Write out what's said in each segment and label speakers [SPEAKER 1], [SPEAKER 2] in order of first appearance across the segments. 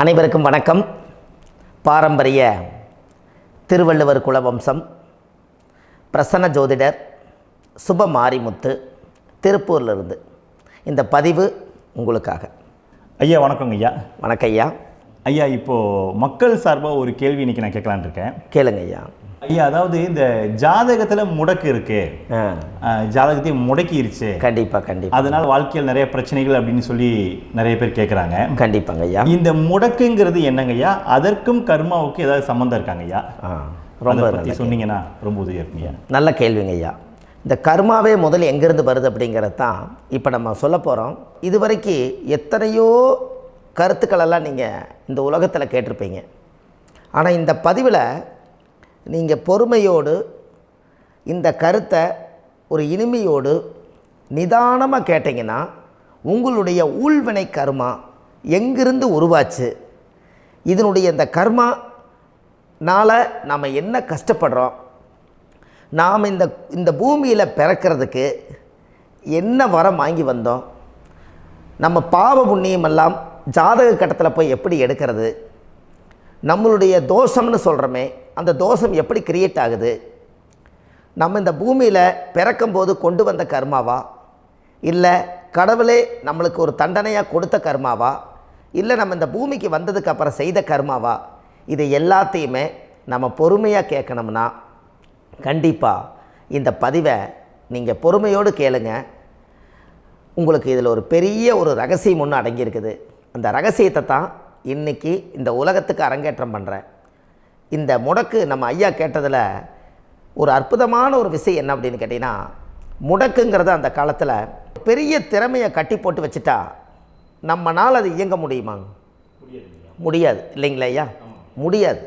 [SPEAKER 1] அனைவருக்கும் வணக்கம். பாரம்பரிய திருவள்ளுவர் குலவம்சம் பிரசன்ன ஜோதிடர் சுப மாரிமுத்து திருப்பூரிலிருந்து இந்த பதிவு உங்களுக்காக.
[SPEAKER 2] ஐயா வணக்கங்க ஐயா.
[SPEAKER 1] வணக்கம் ஐயா.
[SPEAKER 2] ஐயா இப்போது மக்கள் சார்பாக ஒரு கேள்வி இன்றைக்கி நான் கேட்கலான் இருக்கேன்.
[SPEAKER 1] கேளுங்க ஐயா.
[SPEAKER 2] ஐயா, அதாவது இந்த ஜாதகத்தில் முடக்கு இருக்கு, ஜாதகத்தையும் முடக்கிருச்சு,
[SPEAKER 1] கண்டிப்பாக
[SPEAKER 2] அதனால் வாழ்க்கையில் நிறைய பிரச்சனைகள் அப்படின்னு சொல்லி நிறைய பேர் கேட்குறாங்க.
[SPEAKER 1] கண்டிப்பாங்க ஐயா.
[SPEAKER 2] இந்த முடக்குங்கிறது என்னங்க ஐயா? அதற்கும் கர்மாவுக்கு ஏதாவது சம்மந்தம் இருக்காங்க ஐயா? ரொம்ப பற்றி சொன்னீங்கன்னா ரொம்ப உதவியாக இருக்குங்க.
[SPEAKER 1] நல்ல கேள்விங்க ஐயா. இந்த கர்மாவே முதல்ல எங்கேருந்து வருது அப்படிங்கிறது தான் இப்போ நம்ம சொல்ல போகிறோம். இதுவரைக்கும் எத்தனையோ கருத்துக்களெல்லாம் நீங்கள் இந்த உலகத்தில் கேட்டிருப்பீங்க. ஆனால் இந்த பதிவில் நீங்கள் பொறுமையோடு இந்த கருத்தை ஒரு இனிமையோடு நிதானமாக கேட்டிங்கன்னா உங்களுடைய ஊழ்வினை கர்மா எங்கிருந்து உருவாச்சு, இதனுடைய இந்த கர்மானால் நாம் என்ன கஷ்டப்படுறோம், நாம் இந்த பூமியில் பிறக்கிறதுக்கு என்ன வரம் வாங்கி வந்தோம், நம்ம பாவ புண்ணியமெல்லாம் ஜாதக கட்டத்தில் போய் எப்படி எடுக்கிறது, நம்மளுடைய தோஷம்னு சொல்கிறோமே அந்த தோஷம் எப்படி கிரியேட் ஆகுது, நம்ம இந்த பூமியில் பிறக்கும்போது கொண்டு வந்த கர்மாவா, இல்லை கடவுளே நம்மளுக்கு ஒரு தண்டனையாக கொடுத்த கர்மாவா, இல்லை நம்ம இந்த பூமிக்கு வந்ததுக்கு அப்புறம் செய்த கர்மாவா, இது எல்லாத்தையுமே நம்ம பொறுமையாக கேட்கணும்னா கண்டிப்பாக இந்த பதிவை நீங்கள் பொறுமையோடு கேளுங்க. உங்களுக்கு இதில் ஒரு பெரிய ஒரு ரகசியம் ஒன்று அடங்கியிருக்குது. அந்த ரகசியத்தை தான் இன்றைக்கி இந்த உலகத்துக்கு அரங்கேற்றம் பண்ணுறேன். இந்த முடக்கு நம்ம ஐயா கேட்டதில் ஒரு அற்புதமான ஒரு விஷயம் என்ன அப்படின்னு கேட்டிங்கன்னா, முடக்குங்கிறது அந்த காலத்தில் பெரிய திறமையை கட்டி போட்டு வச்சுட்டா நம்மனால் அது இயங்க முடியுமாங்க? முடியாது இல்லைங்களா ஐயா? முடியாது.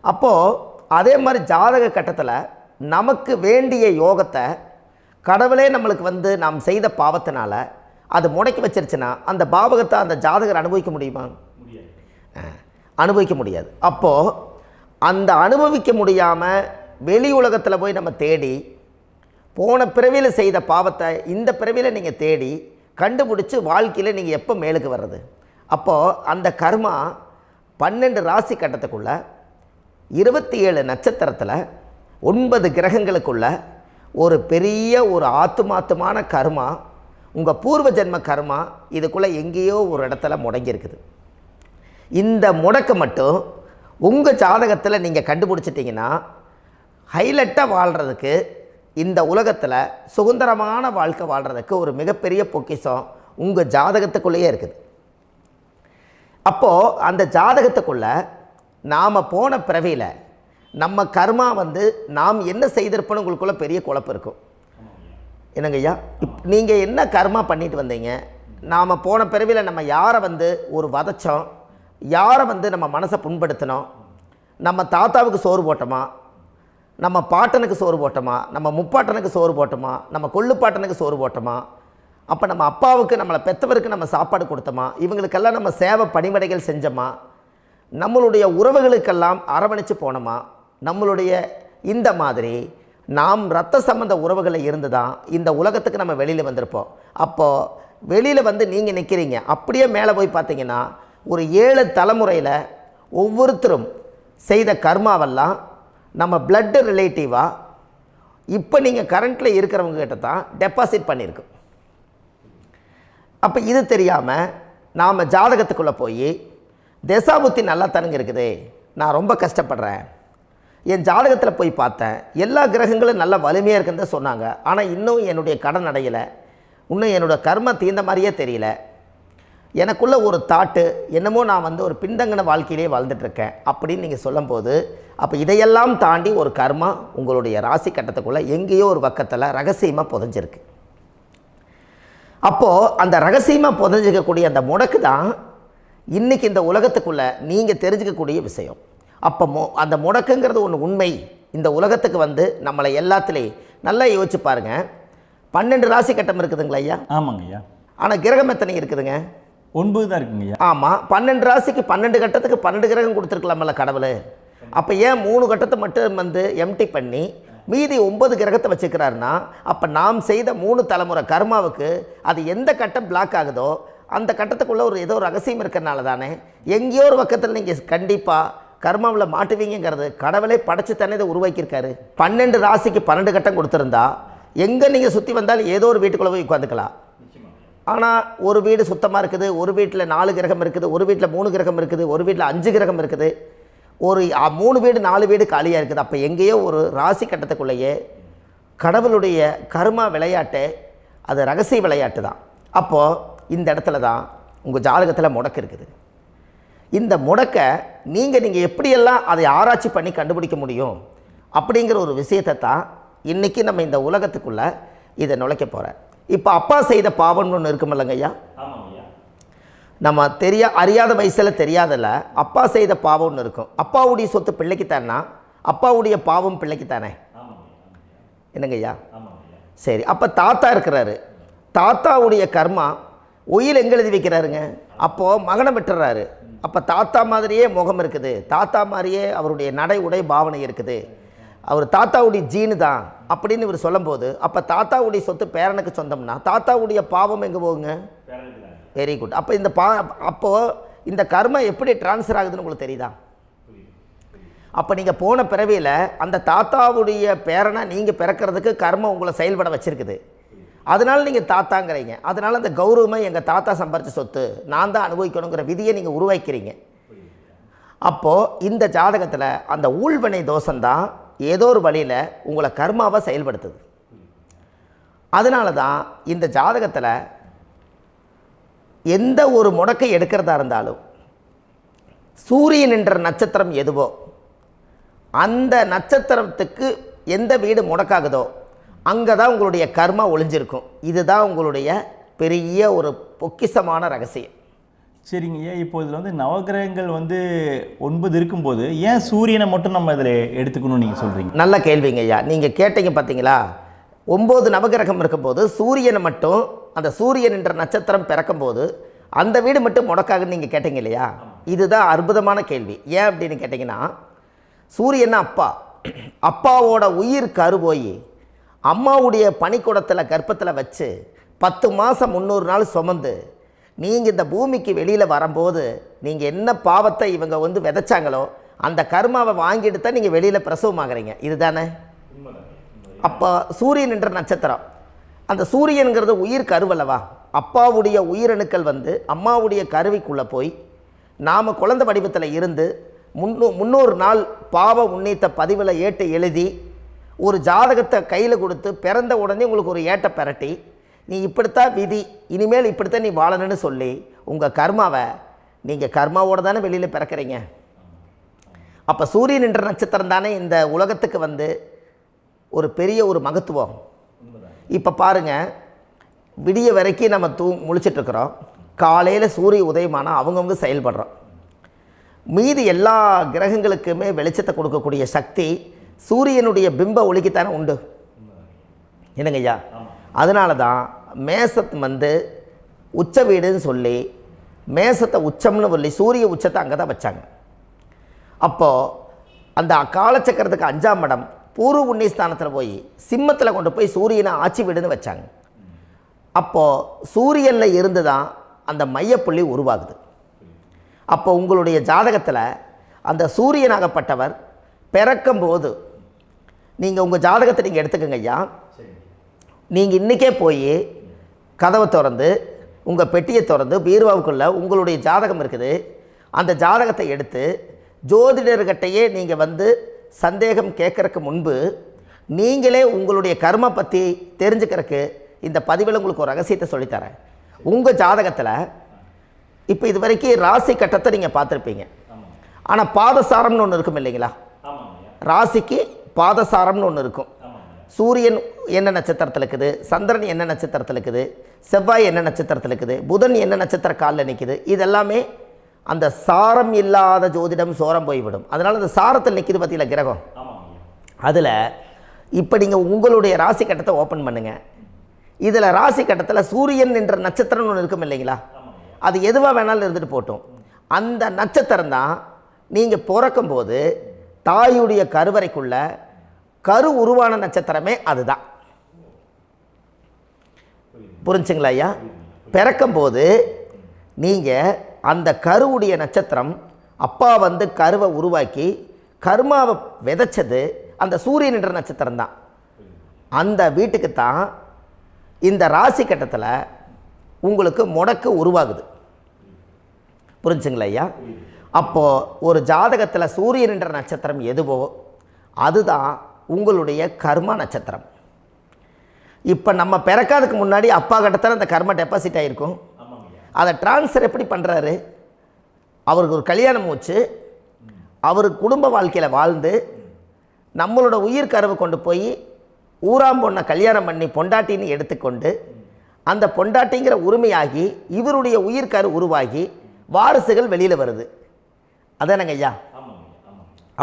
[SPEAKER 1] அப்போது அதே மாதிரி ஜாதக கட்டத்தில் நமக்கு வேண்டிய யோகத்தை கடவுளே நம்மளுக்கு நாம் செய்த பாவத்தினால அது முடக்கி வச்சிருச்சுன்னா அந்த பாவகத்தை அந்த ஜாதகர் அனுபவிக்க முடியுமா? அனுபவிக்க முடியாது. அப்போது அந்த அனுபவிக்க முடியாமல் வெளி உலகத்தில் போய் நம்ம தேடி போன பிறவியில் செய்த பாவத்தை இந்த பிறவியில் நீங்கள் தேடி கண்டுபிடிச்சி வாழ்க்கையில் நீங்கள் எப்போ மேலுக்கு வர்றது? அப்போது அந்த கர்மா 12 ராசி கட்டத்துக்குள்ள 27 நட்சத்திரத்தில் 9 கிரகங்களுக்குள்ள ஒரு பெரிய ஒரு ஆத்துமாத்துமான கர்மா, உங்கள் பூர்வ ஜென்ம கர்மா இதுக்குள்ளே எங்கேயோ ஒரு இடத்துல முடங்கியிருக்குது. இந்த முடக்க மட்டும் உங்கள் ஜாதகத்தில் நீங்கள் கண்டுபிடிச்சிட்டிங்கன்னா ஹைலைட்டாக வாழ்கிறதுக்கு, இந்த உலகத்தில் சுதந்திரமான வாழ்க்கை வாழ்கிறதுக்கு ஒரு மிகப்பெரிய பொக்கிஷம் உங்கள் ஜாதகத்துக்குள்ளேயே இருக்குது. அப்போது அந்த ஜாதகத்துக்குள்ளே நாம் போன பிறவியில் நம்ம கர்மா நாம் என்ன செய்திருப்போன்னு உங்களுக்குள்ளே பெரிய குழப்பம் இருக்கும். என்னங்க ஐயா, நீங்கள் என்ன கர்மா பண்ணிட்டு வந்தீங்க, நாம் போன பிறவியில் நம்ம யாரை ஒரு வதச்சோம், யாரை நம்ம மனசை புண்படுத்தினோம், நம்ம தாத்தாவுக்கு சோறு போட்டோமா, நம்ம பாட்டனுக்கு சோறு போட்டோமா, நம்ம முப்பாட்டனுக்கு சோறு போட்டோமா, நம்ம கொள்ளுப்பாட்டனுக்கு சோறு போட்டோமா, அப்போ நம்ம அப்பாவுக்கு நம்மளை பெற்றவருக்கு நம்ம சாப்பாடு கொடுத்தோமா, இவங்களுக்கெல்லாம் நம்ம சேவை பணிமடைகள் செஞ்சோமா, நம்மளுடைய உறவுகளுக்கெல்லாம் அரவணைச்சு போனோமா, நம்மளுடைய இந்த மாதிரி நாம் இரத்த சம்பந்த உறவுகளை இருந்து தான் இந்த உலகத்துக்கு நம்ம வெளியில் வந்திருப்போம். அப்போது வெளியில் நீங்கள் நிற்கிறீங்க, அப்படியே மேலே போய் பார்த்தீங்கன்னா ஒரு 7 தலைமுறையில் ஒவ்வொருத்தரும் செய்த கர்மாவெல்லாம் நம்ம பிளட்டு ரிலேட்டிவாக இப்போ நீங்கள் கரண்ட்டில் இருக்கிறவங்க கிட்ட தான் டெபாசிட் பண்ணியிருக்கோம். அப்போ இது தெரியாமல் நாம் ஜாதகத்துக்குள்ளே போய் தசாபுத்தி நல்லா தனுங்க இருக்குது, நான் ரொம்ப கஷ்டப்படுறேன், என் ஜாதகத்தில் போய் பார்த்தேன் எல்லா கிரகங்களும் நல்ல வலிமையாக இருக்குன்னு தான் சொன்னாங்க, ஆனால் இன்னும் என்னுடைய கடன் அடையலை, இன்னும் என்னோடய கர்ம தீர்ந்த மாதிரியே தெரியல, எனக்குள்ளே ஒரு தாட்டு என்னமோ நான் ஒரு பின்தங்கின வாழ்க்கையிலே வாழ்ந்துட்டுருக்கேன் அப்படின்னு நீங்கள் சொல்லும்போது, அப்போ இதையெல்லாம் தாண்டி ஒரு கர்மா உங்களுடைய ராசி கட்டத்துக்குள்ளே எங்கேயோ ஒரு பக்கத்தில் ரகசியமாக புதைஞ்சிருக்கு. அப்போது அந்த ரகசியமாக புதைஞ்சிக்கக்கூடிய அந்த முடக்கு தான் இன்றைக்கி இந்த உலகத்துக்குள்ளே நீங்கள் தெரிஞ்சுக்கக்கூடிய விஷயம். அப்போ அந்த முடக்குங்கிறது ஒன்று உண்மை. இந்த உலகத்துக்கு நம்மளை எல்லாத்துலேயும் நல்லா யோசிச்சு பாருங்கள். 12 ராசி கட்டம் இருக்குதுங்களா ஐயா?
[SPEAKER 2] ஆமாங்க ஐயா. ஆனால்
[SPEAKER 1] கிரகம் எத்தனை இருக்குதுங்க?
[SPEAKER 2] 9 தான் இருக்குங்க ஐயா.
[SPEAKER 1] ஆமாம், 12 ராசிக்கு 12 கட்டத்துக்கு 12 கிரகம் கொடுத்துருக்கலாமல்ல கடவுள். அப்போ ஏன் 3 கட்டத்தை மட்டும் எம்டி பண்ணி மீதி 9 கிரகத்தை வச்சுக்கிறாருன்னா, அப்போ நாம் செய்த 3 தலைமுறை கர்மாவுக்கு அது எந்த கட்டம் பிளாக் ஆகுதோ அந்த கட்டத்துக்குள்ளே ஏதோ ஒரு ரகசியம் இருக்கிறனால தானே எங்கேயோ ஒரு பக்கத்தில் நீங்கள் கண்டிப்பாக கர்மாவில் மாட்டுவீங்கிறது கடவுளே படைச்சு தானே இதை உருவாக்கியிருக்காரு. 12 ராசிக்கு 12 கட்டம் கொடுத்துருந்தா எங்கே நீங்கள் சுற்றி வந்தாலும் ஏதோ ஒரு வீட்டுக்குள்ளே போய் உட்காந்துக்கலாம். ஆனால் ஒரு வீடு சுத்தமாக இருக்குது, ஒரு வீட்டில் 4 கிரகம் இருக்குது, ஒரு வீட்டில் 3 கிரகம் இருக்குது, ஒரு வீட்டில் 5 கிரகம் இருக்குது, ஒரு 3 வீடு 4 வீடு காலியாக இருக்குது. அப்போ எங்கேயோ ஒரு ராசி கட்டத்துக்குள்ளேயே கடவுளுடைய கர்மா விளையாட்டு, அது ரகசிய விளையாட்டு தான். அப்போது இந்த இடத்துல தான் உங்கள் ஜாதகத்தில் முடக்கு இருக்குது. இந்த முடக்கை நீங்கள் எப்படியெல்லாம் அதை ஆராய்ச்சி பண்ணி கண்டுபிடிக்க முடியும் அப்படிங்கிற ஒரு விஷயத்தை தான் இன்றைக்கி நம்ம இந்த உலகத்துக்குள்ளே இதை நுழைக்க போகிறேன். இப்போ அப்பா செய்த பாவம்னு ஒன்று இருக்குமில்லங்க ஐயா, நம்ம அறியாத வயசில் தெரியாதில்ல, அப்பா செய்த பாவம்னு இருக்கும். அப்பாவுடைய சொத்து பிள்ளைக்குத்தானா, அப்பாவுடைய பாவம் பிள்ளைக்குத்தானே, என்னங்க ஐயா? சரி, அப்போ தாத்தா இருக்கிறாரு, தாத்தாவுடைய கர்மா உயிர் எங்கே எழுதி வைக்கிறாருங்க? அப்போது மகனை விட்டுறாரு. அப்போ தாத்தா மாதிரியே முகம் இருக்குது, தாத்தா மாதிரியே அவருடைய நடை உடை பாவனை இருக்குது, அவர் தாத்தாவுடைய ஜீனு தான் அப்படின்னு இவர் சொல்லும்போது, அப்போ தாத்தாவுடைய சொத்து பேரனுக்கு சொந்தம்னா தாத்தாவுடைய பாவம் எங்கே போகுங்க? Very good. அப்போ அப்போது இந்த கர்மா எப்படி டிரான்ஸ்ஃபர் ஆகுதுன்னு உங்களுக்கு தெரியுதா? அப்போ நீங்கள் போன பிறவியில் அந்த தாத்தாவுடைய பேரனை நீங்கள் பிறக்கிறதுக்கு கர்மம் உங்களை செயல்பட வச்சுருக்குது. அதனால் நீங்கள் தாத்தாங்கிறீங்க. அதனால் அந்த கௌரவமாக எங்கள் தாத்தா சம்பாரித்த சொத்து நான் தான் அனுபவிக்கணுங்கிற விதியை நீங்கள் உருவாக்கிறீங்க. அப்போது இந்த ஜாதகத்தில் அந்த ஊழ்வினை தோஷந்தான் ஏதோ ஒரு வழியில் உங்களை கர்மாவை செயல்படுத்துது. அதனால தான் இந்த ஜாதகத்தில் எந்த ஒரு முடக்கை எடுக்கிறதா இருந்தாலும் சூரியன் என்ற நட்சத்திரம் எதுவோ அந்த நட்சத்திரத்துக்கு எந்த வீடு முடக்காகுதோ அங்கே தான் உங்களுடைய கர்மா ஒளிஞ்சிருக்கும். இதுதான் உங்களுடைய பெரிய ஒரு பொக்கிஷமான ரகசியம்.
[SPEAKER 2] சரிங்க ஐயா, இப்போ இதில் நவகிரகங்கள் 9 இருக்கும்போது ஏன் சூரியனை மட்டும் நம்ம இதில் எடுத்துக்கணும்னு நீங்கள் சொல்கிறீங்க?
[SPEAKER 1] நல்ல கேள்விங்க ஐயா. நீங்கள் கேட்டீங்க பார்த்தீங்களா, 9 நவகிரகம் இருக்கும்போது சூரியனை மட்டும், அந்த சூரியன் என்ற நட்சத்திரம் பிறக்கும்போது அந்த வீடு மட்டும் முடக்காகுன்னு நீங்கள் கேட்டீங்க இல்லையா? இதுதான் அற்புதமான கேள்வி. ஏன் அப்படின்னு கேட்டிங்கன்னா, சூரியன் அப்பாவோட உயிர் கரு போய் அம்மாவுடைய பனிக்கூடத்தில் கர்ப்பத்தில் வச்சு 10 மாதம் 300 நாள் சுமந்து நீங்கள் இந்த பூமிக்கு வெளியில் வரும்போது நீங்கள் என்ன பாவத்தை இவங்க விதைச்சாங்களோ அந்த கர்மாவை வாங்கிட்டு தான் நீங்கள் வெளியில் பிரசவமாகறீங்க. இதுதானே? அப்போ சூரியன் என்ற நட்சத்திரம், அந்த சூரியனுங்கிறது உயிர் கருவல்லவா, அப்பாவுடைய உயிரணுக்கள் அம்மாவுடைய கருவிக்குள்ளே போய் நாம் குழந்தை வடிவத்தில் இருந்து 300 நாள் பாவ உன்னித்த பதிவில் ஏட்டு எழுதி ஒரு ஜாதகத்தை கையில் கொடுத்து பிறந்த உடனே உங்களுக்கு ஒரு ஏட்டை பெரட்டி நீ இப்படித்தான் விதி, இனிமேல் இப்படித்தான் நீ வாழணும்னு சொல்லி உங்கள் கர்மாவை நீங்கள் கர்மாவோடு தானே வெளியில் பிறக்கிறீங்க. அப்போ சூரியன் என்ற நட்சத்திரம் தானே இந்த உலகத்துக்கு ஒரு பெரிய ஒரு மகத்துவம். இப்போ பாருங்கள், விடிய வரைக்கும் நம்ம முழிச்சிட்ருக்குறோம், காலையில் சூரிய உதயமானால் அவங்கவுங்க செயல்படுறோம். மீதி எல்லா கிரகங்களுக்குமே வெளிச்சத்தை கொடுக்கக்கூடிய சக்தி சூரியனுடைய பிம்ப ஒளிக்குத்தானே உண்டு, என்னங்க ஐயா? அதனால தான் மேசத்து உச்ச வீடுன்னு சொல்லி மேசத்தை உச்சம்னு சொல்லி சூரிய உச்சத்தை அங்கே தான் வச்சாங்க. அப்போது அந்த காலச்சக்கரத்துக்கு 5ஆம் இடம் பூர்வ புண்ணியஸ்தானத்தில் போய் சிம்மத்தில் கொண்டு போய் சூரியனை ஆட்சி வீடுன்னு வச்சாங்க. அப்போது சூரியனில் இருந்து தான் அந்த மையப்புள்ளி உருவாகுது. அப்போ உங்களுடைய ஜாதகத்தில் அந்த சூரியனாகப்பட்டவர் பிறக்கும்போது நீங்கள் உங்கள் ஜாதகத்தை நீங்கள் எடுத்துக்கங்க ஐயா. நீங்கள் இன்றைக்கே போய் கதவை திறந்து உங்கள் பெட்டியை திறந்து பீர்வாவுக்குள்ளே உங்களுடைய ஜாதகம் இருக்குது, அந்த ஜாதகத்தை எடுத்து ஜோதிடர்கிட்டையே நீங்கள் சந்தேகம் கேட்குறக்கு முன்பு நீங்களே உங்களுடைய கர்ம பற்றி தெரிஞ்சுக்கிறதுக்கு இந்த பதிவில் உங்களுக்கு ஒரு ரகசியத்தை சொல்லித்தரேன். உங்கள் ஜாதகத்தில் இப்போ இது வரைக்கும் ராசி கட்டத்தை நீங்கள் பார்த்துருப்பீங்க, ஆனால் பாதசாரம்னு ஒன்று இருக்கும் இல்லைங்களா? ராசிக்கு பாதசாரம்னு ஒன்று இருக்கும். சூரியன் என்ன நட்சத்திரத்தில் இருக்குது, சந்திரன் என்ன நட்சத்திரத்தில் இருக்குது, செவ்வாய் என்ன நட்சத்திரத்தில் இருக்குது, புதன் என்ன நட்சத்திர காலில் நிற்குது, இதெல்லாமே அந்த சாரம் இல்லாத ஜோதிடம் சோரம் போய்விடும். அதனால் அந்த சாரத்தில் நிற்கிது பார்த்தீங்களா கிரகம், அதில் இப்போ நீங்கள் உங்களுடைய ராசி கட்டத்தை ஓப்பன் பண்ணுங்கள். இதில் ராசி கட்டத்தில் சூரியன் என்ற நட்சத்திரம்னு ஒன்று இருக்கும் இல்லைங்களா? அது எதுவாக வேணாலும் இருந்துட்டு போட்டோம். அந்த நட்சத்திரம் தான் நீங்கள் பிறக்கும்போது தாயுடைய கருவறைக்குள்ள கரு உருவான நட்சத்திரமே அதுதான். புரிஞ்சுங்களா ஐயா? பிறக்கும்போது நீங்கள் அந்த கருவுடைய நட்சத்திரம் அப்பா வந்து கருவை உருவாக்கி கர்மாவை விதைச்சது அந்த சூரியன் என்ற நட்சத்திரம் தான். அந்த வீட்டுக்கு தான் இந்த ராசி கட்டத்தில் உங்களுக்கு முடக்கு உருவாகுது. புரிஞ்சுங்களா ஐயா? அப்போது ஒரு ஜாதகத்தில் சூரியன் என்ற நட்சத்திரம் எதுவோ அதுதான் உங்களுடைய கர்மா நட்சத்திரம். இப்போ நம்ம பிறக்காதுக்கு முன்னாடி அப்பா கட்டத்தில் அந்த கர்மா டெபாசிட் ஆகிருக்கும். அதை ட்ரான்ஸ்ஃபர் எப்படி பண்ணுறாரு? அவருக்கு ஒரு கல்யாணம் வச்சு அவர் குடும்ப வாழ்க்கையில் வாழ்ந்து நம்மளோட உயிர் கருவை கொண்டு போய் ஊராம் பொண்ணை கல்யாணம் பண்ணி பொண்டாட்டின்னு எடுத்துக்கொண்டு அந்த பொண்டாட்டிங்கிற உரிமையாகி இவருடைய உயிர் கரு உருவாகி வாரிசுகள் வெளியில் வருது. அதானங்க ஐயா?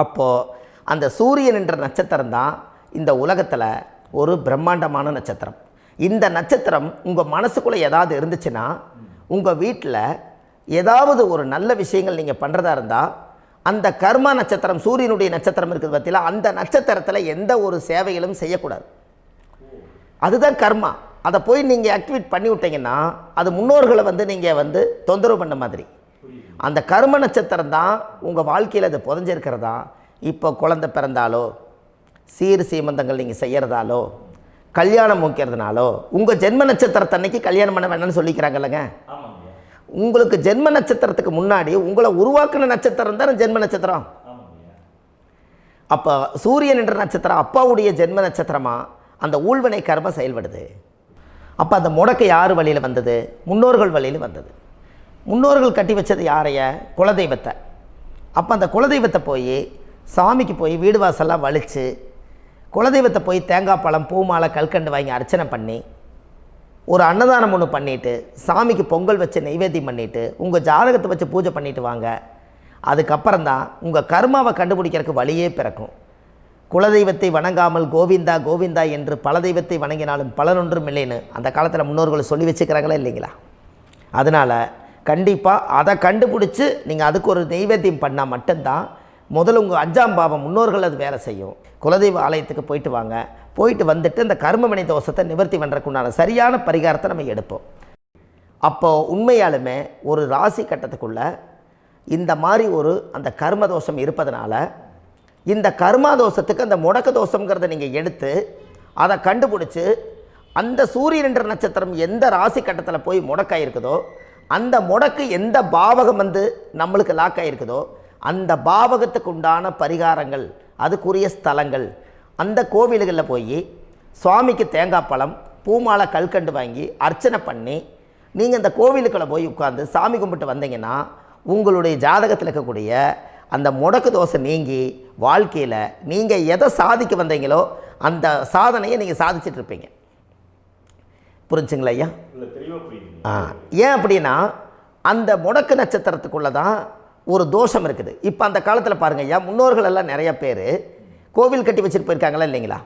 [SPEAKER 1] அப்போது அந்த சூரியன் என்ற நட்சத்திரம் தான் இந்த உலகத்தில் ஒரு பிரம்மாண்டமான நட்சத்திரம். இந்த நட்சத்திரம் உங்கள் மனசுக்குள்ளே ஏதாவது இருந்துச்சுன்னா உங்கள் வீட்டில் ஏதாவது ஒரு நல்ல விஷயங்கள் நீங்கள் பண்ணுறதா இருந்தால் அந்த கர்மா நட்சத்திரம் சூரியனுடைய நட்சத்திரம் இருக்குது பார்த்தீங்களா, அந்த நட்சத்திரத்தில் எந்த ஒரு சேவைகளும் செய்யக்கூடாது. அதுதான் கர்மா. அதை போய் நீங்கள் ஆக்டிவேட் பண்ணி விட்டீங்கன்னா அது முன்னோர்களை வந்து நீங்கள் வந்து தொந்தரவு பண்ண மாதிரி. அந்த கர்ம நட்சத்திரம் தான் உங்கள் வாழ்க்கையில் அது புதஞ்சிருக்கிறதா. இப்போ குழந்தை பிறந்தாலோ சீர் சீமந்தங்கள் நீங்கள் செய்கிறதாலோ கல்யாணம் முக்கிறதுனாலோ உங்கள் ஜென்ம நட்சத்திரத்தன்னைக்கு கல்யாணம் பண்ண வேண்டாம்னு சொல்லிக்கிறாங்கல்லங்க. உங்களுக்கு ஜென்ம நட்சத்திரத்துக்கு முன்னாடி உங்களை உருவாக்குன நட்சத்திரம் தான் ஜென்ம நட்சத்திரம். அப்போ சூரியன் என்ற நட்சத்திரம் அப்பாவுடைய ஜென்ம நட்சத்திரமாக அந்த ஊழ்வினை கர்மம் செயல்படுது. அப்போ அந்த முடக்கு யார் வழியில் வந்தது? முன்னோர்கள் வழியில் வந்தது. முன்னோர்கள் கட்டி வச்சது யாரைய? குலதெய்வத்தை. அப்போ அந்த குலதெய்வத்தை போய் சாமிக்கு போய் வீடு வாசல்லாம் வலித்து குலதெய்வத்தை போய் தேங்காய் பழம் பூ மாலை கல்கண்டு வாங்கி அர்ச்சனை பண்ணி ஒரு அன்னதானம் ஒன்று பண்ணிவிட்டு சாமிக்கு பொங்கல் வச்சு நைவேத்தியம் பண்ணிவிட்டு உங்கள் ஜாதகத்தை வச்சு பூஜை பண்ணிவிட்டு வாங்க. அதுக்கப்புறம் தான் உங்கள் கர்மாவை கண்டுபிடிக்கிறதுக்கு வழியே பிறக்கும். குலதெய்வத்தை வணங்காமல் கோவிந்தா கோவிந்தா என்று பல தெய்வத்தை வணங்கினாலும் பலனொன்றும் இல்லைன்னு அந்த காலத்தில் முன்னோர்கள் சொல்லி வச்சுக்கிறாங்களா இல்லைங்களா? அதனால் கண்டிப்பாக அதை கண்டுபிடிச்சி நீங்கள் அதுக்கு ஒரு நைவேத்தியம் பண்ணால் மட்டும்தான் முதல்ல உங்கள் 5ஆம் பாவம் முன்னோர்கள் அது வேலை செய்யும். குலதெய்வ ஆலயத்துக்கு போயிட்டு வாங்க. போயிட்டு வந்துட்டு இந்த கர்மவினை தோஷத்தை நிவர்த்தி பண்ணுறதுக்குண்டான சரியான பரிகாரத்தை நம்ம எடுப்போம். அப்போது உண்மையாலுமே ஒரு ராசி கட்டத்துக்குள்ளே இந்த மாதிரி ஒரு அந்த கர்ம தோஷம் இருப்பதனால இந்த கர்மா தோஷத்துக்கு அந்த முடக்க தோஷங்கிறத நீங்கள் எடுத்து அதை கண்டுபிடிச்சி அந்த சூரியன் என்ற நட்சத்திரம் எந்த ராசி கட்டத்தில் போய் முடக்காயிருக்குதோ அந்த முடக்கு எந்த பாவகம் வந்து நம்மளுக்கு லாக் ஆகிருக்குதோ அந்த பாவகத்துக்கு உண்டான பரிகாரங்கள் அதுக்குரிய ஸ்தலங்கள் அந்த கோவில்களில் போய் சுவாமிக்கு தேங்காய் பழம் பூமாலை கல்கண்டு வாங்கி அர்ச்சனை பண்ணி நீங்கள் இந்த கோவிலுக்குள்ளே போய் உட்காந்து சாமி கும்பிட்டு வந்தீங்கன்னா உங்களுடைய ஜாதகத்தில் இருக்கக்கூடிய அந்த முடக்கு தோசை நீங்கி வாழ்க்கையில் நீங்கள் எதை சாதிக்க வந்தீங்களோ அந்த சாதனையை நீங்கள் சாதிச்சிட்ருப்பீங்க. புரிஞ்சுங்களா ஐயா? ஏன் அப்படின்னா அந்த முடக்கு நட்சத்திரத்துக்குள்ளே தான் ஒரு தோஷம் இருக்குது. இப்போ அந்த காலத்தில் பாருங்கள் ஐயா, முன்னோர்கள் எல்லாம் நிறைய பேர் கோவில் கட்டி வச்சுட்டு போயிருக்காங்களா இல்லைங்களா?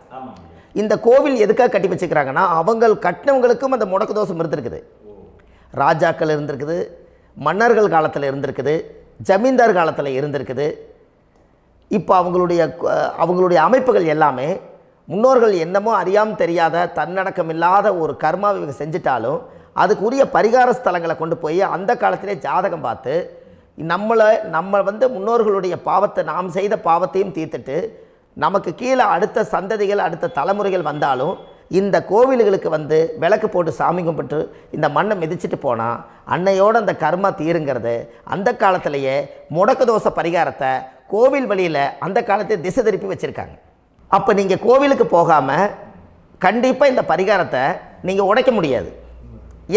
[SPEAKER 1] இந்த கோவில் எதுக்காக கட்டி வச்சுக்கிறாங்கன்னா அவங்க கட்டினவங்களுக்கும் அந்த முடக்கு தோஷம் இருந்திருக்குது. ராஜாக்கள் இருந்திருக்குது, மன்னர்கள் காலத்தில் இருந்திருக்குது, ஜமீன்தார் காலத்தில் இருந்திருக்குது. இப்போ அவங்களுடைய அமைப்புகள் எல்லாமே முன்னோர்கள் என்னமோ அறியாமல் தெரியாத தன்னடக்கம் இல்லாத ஒரு கர்மாவை இவங்க செஞ்சிட்டாலும் அதுக்குரிய பரிகார ஸ்தலங்களை கொண்டு போய் அந்த காலத்திலே ஜாதகம் பார்த்து நம்ம வந்து முன்னோர்களுடைய பாவத்தை நாம் செய்த பாவத்தையும் தீர்த்துட்டு நமக்கு கீழே அடுத்த சந்ததிகள் அடுத்த தலைமுறைகள் வந்தாலும் இந்த கோவில்களுக்கு வந்து விளக்கு போட்டு சாமி கும்பிட்டு இந்த மண்ணை மிதிச்சுட்டு போனால் அன்னையோடு அந்த கர்மா தீருங்கிறது அந்த காலத்திலேயே முடக்க தோஷ பரிகாரத்தை கோவில் வழியில் அந்த காலத்தை திசை திருப்பி வச்சுருக்காங்க. அப்போ நீங்கள் கோவிலுக்கு போகாமல் கண்டிப்பாக இந்த பரிகாரத்தை நீங்கள் உடைக்க முடியாது.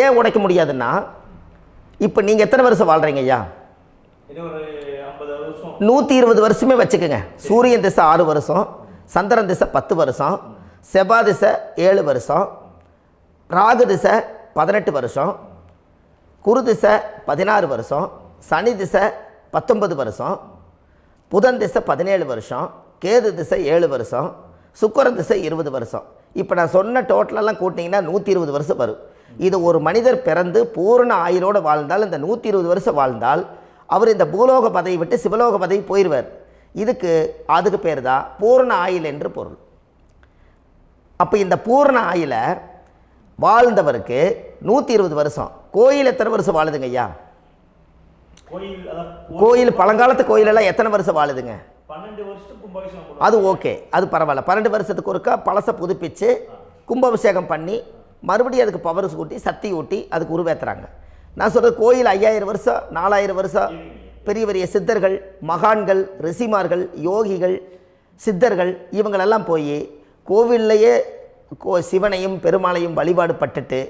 [SPEAKER 1] ஏன் உடைக்க முடியாதுன்னா இப்போ நீங்கள் எத்தனை வருஷம் வாழ்கிறீங்க ஐயா? 120 வருஷமே வச்சுக்கோங்க. சூரியன் திசை 6 வருஷம், சந்திரன் திசை 10 வருஷம், செவ்வாய் திசை 7 வருஷம், ராகு திசை 18 வருஷம், குரு திசை 16 வருஷம், சனி திசை 19 வருஷம், புதன் திசை 17 வருஷம், கேது திசை 7 வருஷம், சுக்கிரன் திசை 20 வருஷம். இப்போ நான் சொன்ன டோட்டலெல்லாம் கூட்டிங்கன்னா 120 வருஷம் வரும். இது ஒரு மனிதர் பிறந்து பூரண ஆயுளோடு வாழ்ந்தால் இந்த 120 வருஷம் வாழ்ந்தால் அவர் இந்த பூலோக பதவி விட்டு சிவலோக பதவி போயிடுவார். அதுக்கு பேர் தான் பூரண ஆயுள் என்று பொருள். அப்போ இந்த பூரண ஆயுளை வாழ்ந்தவருக்கு 120 வருஷம். கோயில் எத்தனை வருஷம் வாழுதுங்க ஐயா? கோயில் பழங்காலத்து கோயிலெல்லாம் எத்தனை வருஷம் வாழுதுங்க?
[SPEAKER 2] 12 வருஷத்துக்கு கும்பாபிஷேகம்.
[SPEAKER 1] அது ஓகே, அது பரவாயில்ல. 12 வருஷத்துக்கு ஒருக்கா பழசை புதுப்பிச்சு கும்பாபிஷேகம் பண்ணி மறுபடியும் அதுக்கு பவர் ஊட்டி சக்தி ஊட்டி அதுக்கு உருவேற்றுறாங்க. நான் சொல்கிறது கோயில் 5000 வருஷம் 4000 வருஷம் பெரிய பெரிய சித்தர்கள், மகான்கள், ரிஷிமார்கள், யோகிகள், சித்தர்கள் இவங்களெல்லாம் போய் கோவில்லையே சிவனையும் பெருமாளையும் வழிபாடு பட்டுட்டு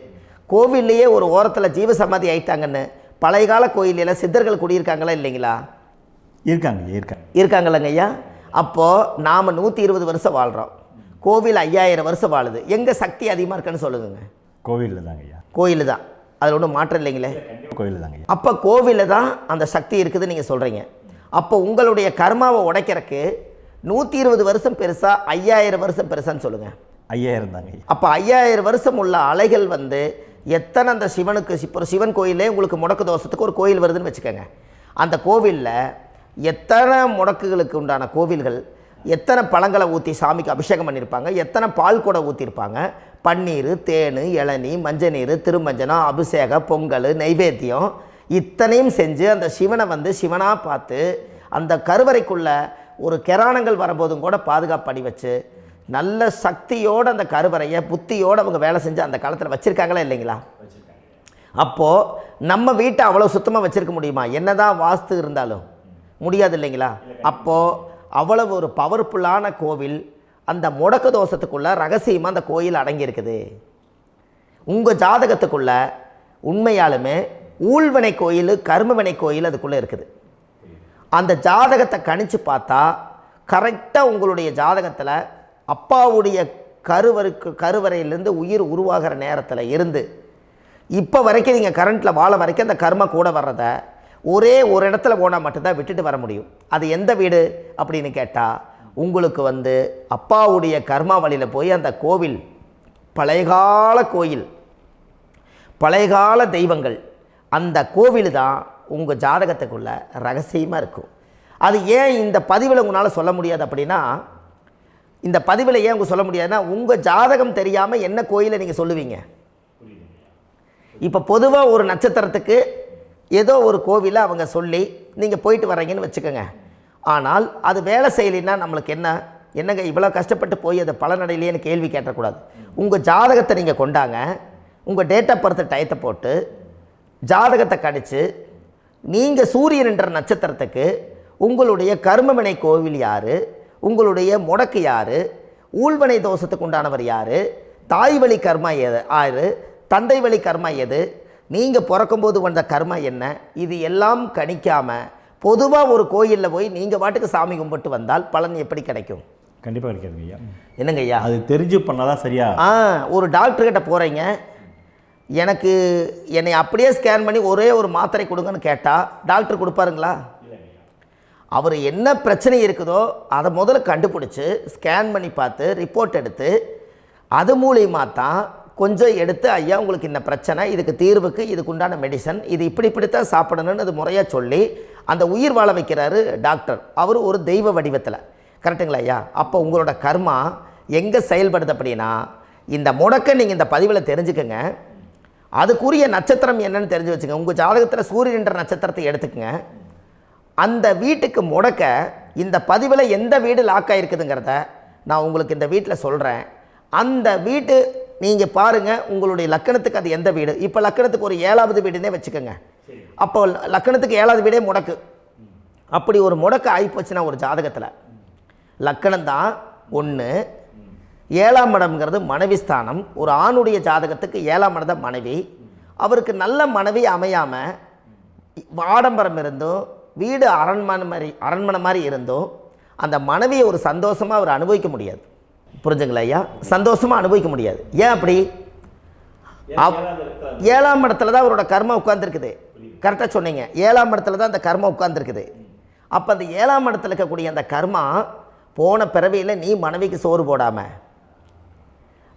[SPEAKER 1] கோவில்லையே ஒரு ஓரத்தில் ஜீவசமாதி ஆயிட்டாங்கன்னு பழைய கால கோயிலில் சித்தர்கள் குடியிருக்காங்களா இல்லைங்களா? இருக்காங்கல்லங்க ஐயா. அப்போது நாம் 120 வருஷம் வாழ்கிறோம், கோவில் 5000 வருஷம் வாழுது. எங்கே சக்தி அதிகமாக இருக்குன்னு சொல்லுங்க?
[SPEAKER 2] கோவிலில் தாங்க ஐயா.
[SPEAKER 1] கோயில் தான், அதில் ஒன்றும் மாற்றம் இல்லைங்களே.
[SPEAKER 2] கோயில் தாங்க.
[SPEAKER 1] அப்போ கோவிலில் தான் அந்த சக்தி இருக்குதுன்னு நீங்கள் சொல்கிறீங்க. அப்போ உங்களுடைய கர்மாவை உடைக்கிறதுக்கு 120 வருஷம் பெருசா 5000 வருஷம் பெருசான்னு சொல்லுங்கள்?
[SPEAKER 2] 5000 தாங்க.
[SPEAKER 1] அப்போ 5000 வருஷம் உள்ள அலைகள் வந்து எத்தனை அந்த சிவனுக்கு இப்போ சிவன் கோயிலே உங்களுக்கு முடக்கு தோஷத்துக்கு ஒரு கோயில் வருதுன்னு வச்சுக்கோங்க. அந்த கோவிலில் எத்தனை முடக்குகளுக்கு உண்டான கோவில்கள், எத்தனை பழங்களை ஊற்றி சாமிக்கு அபிஷேகம் பண்ணியிருப்பாங்க, எத்தனை பால் கூட ஊற்றிருப்பாங்க, பன்னீர், தேன், இளநீ, மஞ்சள் நீர், திருமஞ்சனம், அபிஷேகம், பொங்கல், நைவேத்தியம் இத்தனையும் செஞ்சு அந்த சிவனை வந்து சிவனாக பார்த்து அந்த கருவறைக்குள்ள ஒரு கிராணங்கள் வரும்போதும் கூட பாதுகாப்பு பண்ணி வச்சு நல்ல சக்தியோடு அந்த கருவறையை புத்தியோடு அவங்க வேலை செஞ்சு அந்த காலத்தில் வச்சுருக்காங்களா இல்லைங்களா? அப்போது நம்ம வீட்டை அவ்வளோ சுத்தமாக வச்சுருக்க முடியுமா? என்னதான் வாஸ்து இருந்தாலும் முடியாது இல்லைங்களா? அப்போது அவ்வளவு ஒரு பவர்ஃபுல்லான கோவில் அந்த முடக்கு தோஷத்துக்குள்ளே ரகசியமாக அந்த கோயில் அடங்கியிருக்குது. உங்கள் ஜாதகத்துக்குள்ளே உண்மையாலுமே ஊழ்வினை கோயில், கர்மவினை கோயில் அதுக்குள்ளே இருக்குது. அந்த ஜாதகத்தை கணிச்சு பார்த்தா கரெக்டாக உங்களுடைய ஜாதகத்தில் அப்பாவுடைய கருவறையிலேருந்து உயிர் உருவாகிற நேரத்தில் இருந்து இப்போ வரைக்கும் நீங்கள் கரண்ட்டில் வாழ வரைக்கும் அந்த கர்ம கூட வர்றதை ஒரே ஒரு இடத்துல போனால் மட்டும்தான் விட்டுட்டு வர முடியும். அது எந்த வீடு அப்படின்னு கேட்டால் உங்களுக்கு வந்து அப்பாவுடைய கர்மா வழியில் போய் அந்த கோவில் பழையகால கோயில், பழையகால தெய்வங்கள், அந்த கோவில் தான் உங்கள் ஜாதகத்துக்குள்ள ரகசியமாக இருக்கும். அது ஏன் இந்த பதிவில் உங்களால் சொல்ல முடியாது அப்படின்னா, இந்த பதிவில் ஏன் உங்க சொல்ல முடியாதுன்னா உங்கள் ஜாதகம் தெரியாமல் என்ன கோயிலை நீங்கள் சொல்லுவீங்க? இப்போ பொதுவாக ஒரு நட்சத்திரத்துக்கு ஏதோ ஒரு கோவிலை அவங்க சொல்லி நீங்கள் போயிட்டு வர்றீங்கன்னு வச்சுக்கோங்க. ஆனால் அது வேலை செய்யலைன்னா நம்மளுக்கு என்னங்க இவ்வளோ கஷ்டப்பட்டு போய் அதை பலனடையிலேன்னு கேள்வி கேட்டக்கூடாது. உங்கள் ஜாதகத்தை நீங்கள் கொண்டாங்க, உங்கள் டேட் ஆஃப் பர்த் டயத்தை போட்டு ஜாதகத்தை கணிச்சு நீங்கள் சூரியன் என்ற நட்சத்திரத்துக்கு உங்களுடைய கர்மவினை கோவில் யார், உங்களுடைய முடக்கு யார், ஊழ்வனை தோஷத்துக்கு உண்டானவர் யார், தாய் வழி கர்மா யார், தந்தை வழி கர்மா எது, நீங்கள் பிறக்கும்போது வந்த கர்மா என்ன, இது எல்லாம் கணிக்காமல் பொதுவாக ஒரு கோயிலில் போய் நீங்கள் பாட்டுக்கு சாமி கும்பிட்டு வந்தால் பலன் எப்படி கிடைக்கும்?
[SPEAKER 2] கண்டிப்பாக கிடைக்காதுங்க ஐயா.
[SPEAKER 1] என்னங்க ஐயா?
[SPEAKER 2] அது தெரிஞ்சு பண்ணாதான் சரியா?
[SPEAKER 1] ஒரு டாக்டர்கிட்ட போகிறீங்க, என்னை அப்படியே ஸ்கேன் பண்ணி ஒரே ஒரு மாத்திரை கொடுங்கன்னு கேட்டால் டாக்டர் கொடுப்பாருங்களா? அவர் என்ன பிரச்சனை இருக்குதோ அதை முதல்ல கண்டுபிடிச்சி ஸ்கேன் பண்ணி பார்த்து ரிப்போர்ட் எடுத்து அது மூலியமாக தான் கொஞ்சம் எடுத்து ஐயா உங்களுக்கு இந்த பிரச்சனை, இதுக்கு தீர்வுக்கு இதுக்குண்டான மெடிசன், இது இப்படித்தான் சாப்பிடணும்னு அது முறையாக சொல்லி அந்த உயிர் வாழ வைக்கிறாரு டாக்டர். அவர் ஒரு தெய்வ வடிவத்தில். கரெக்டுங்களா ஐயா? அப்போ உங்களோட கர்மா எங்கே செயல்படுது அப்படின்னா, இந்த முடக்க நீங்கள் இந்த பதிவில் தெரிஞ்சுக்கங்க. அதுக்குரிய நட்சத்திரம் என்னன்னு தெரிஞ்சு வச்சுங்க. உங்கள் ஜாதகத்தில் சூரியன் என்ற நட்சத்திரத்தை எடுத்துக்கங்க. அந்த வீட்டுக்கு முடக்க இந்த பதிவில் எந்த வீடு லாக் ஆகிருக்குதுங்கிறத நான் உங்களுக்கு இந்த வீட்டில் சொல்கிறேன். அந்த வீட்டு நீங்கள் பாருங்கள், உங்களுடைய லக்கணத்துக்கு அது எந்த வீடு. இப்போ லக்கணத்துக்கு ஒரு 7வது வீடுன்னே வச்சுக்கோங்க. அப்போ லக்கணத்துக்கு 7வது வீடே முடக்கு. அப்படி ஒரு முடக்கு ஆகிப்போச்சுன்னா ஒரு ஜாதகத்தில் லக்கணம் தான் 1, 7ஆம் இடம்ங்கிறது மனைவி ஸ்தானம். ஒரு ஆணுடைய ஜாதகத்துக்கு 7ஆம் இடம் தான் மனைவி. அவருக்கு நல்ல மனைவி அமையாமல் ஆடம்பரம் இருந்தும் வீடு அரண்மனை மாதிரி இருந்தும் அந்த மனைவியை ஒரு சந்தோஷமாக அவர் அனுபவிக்க முடியாது. புரிஞ்சுங்களா ஐயா? சந்தோஷமாக அனுபவிக்க முடியாது. ஏன் அப்படி? 7ஆம் இடத்துல தான் அவரோட கர்மா உட்கார்ந்துருக்குது. கரெக்டாக சொன்னீங்க. 7ஆம் இடத்துல தான் அந்த கர்மா உட்கார்ந்துருக்குது. அப்போ அந்த 7ஆம் இடத்துல இருக்கக்கூடிய அந்த கர்மா போன பிறவியில் நீ மனைவிக்கு சோறு போடாமல்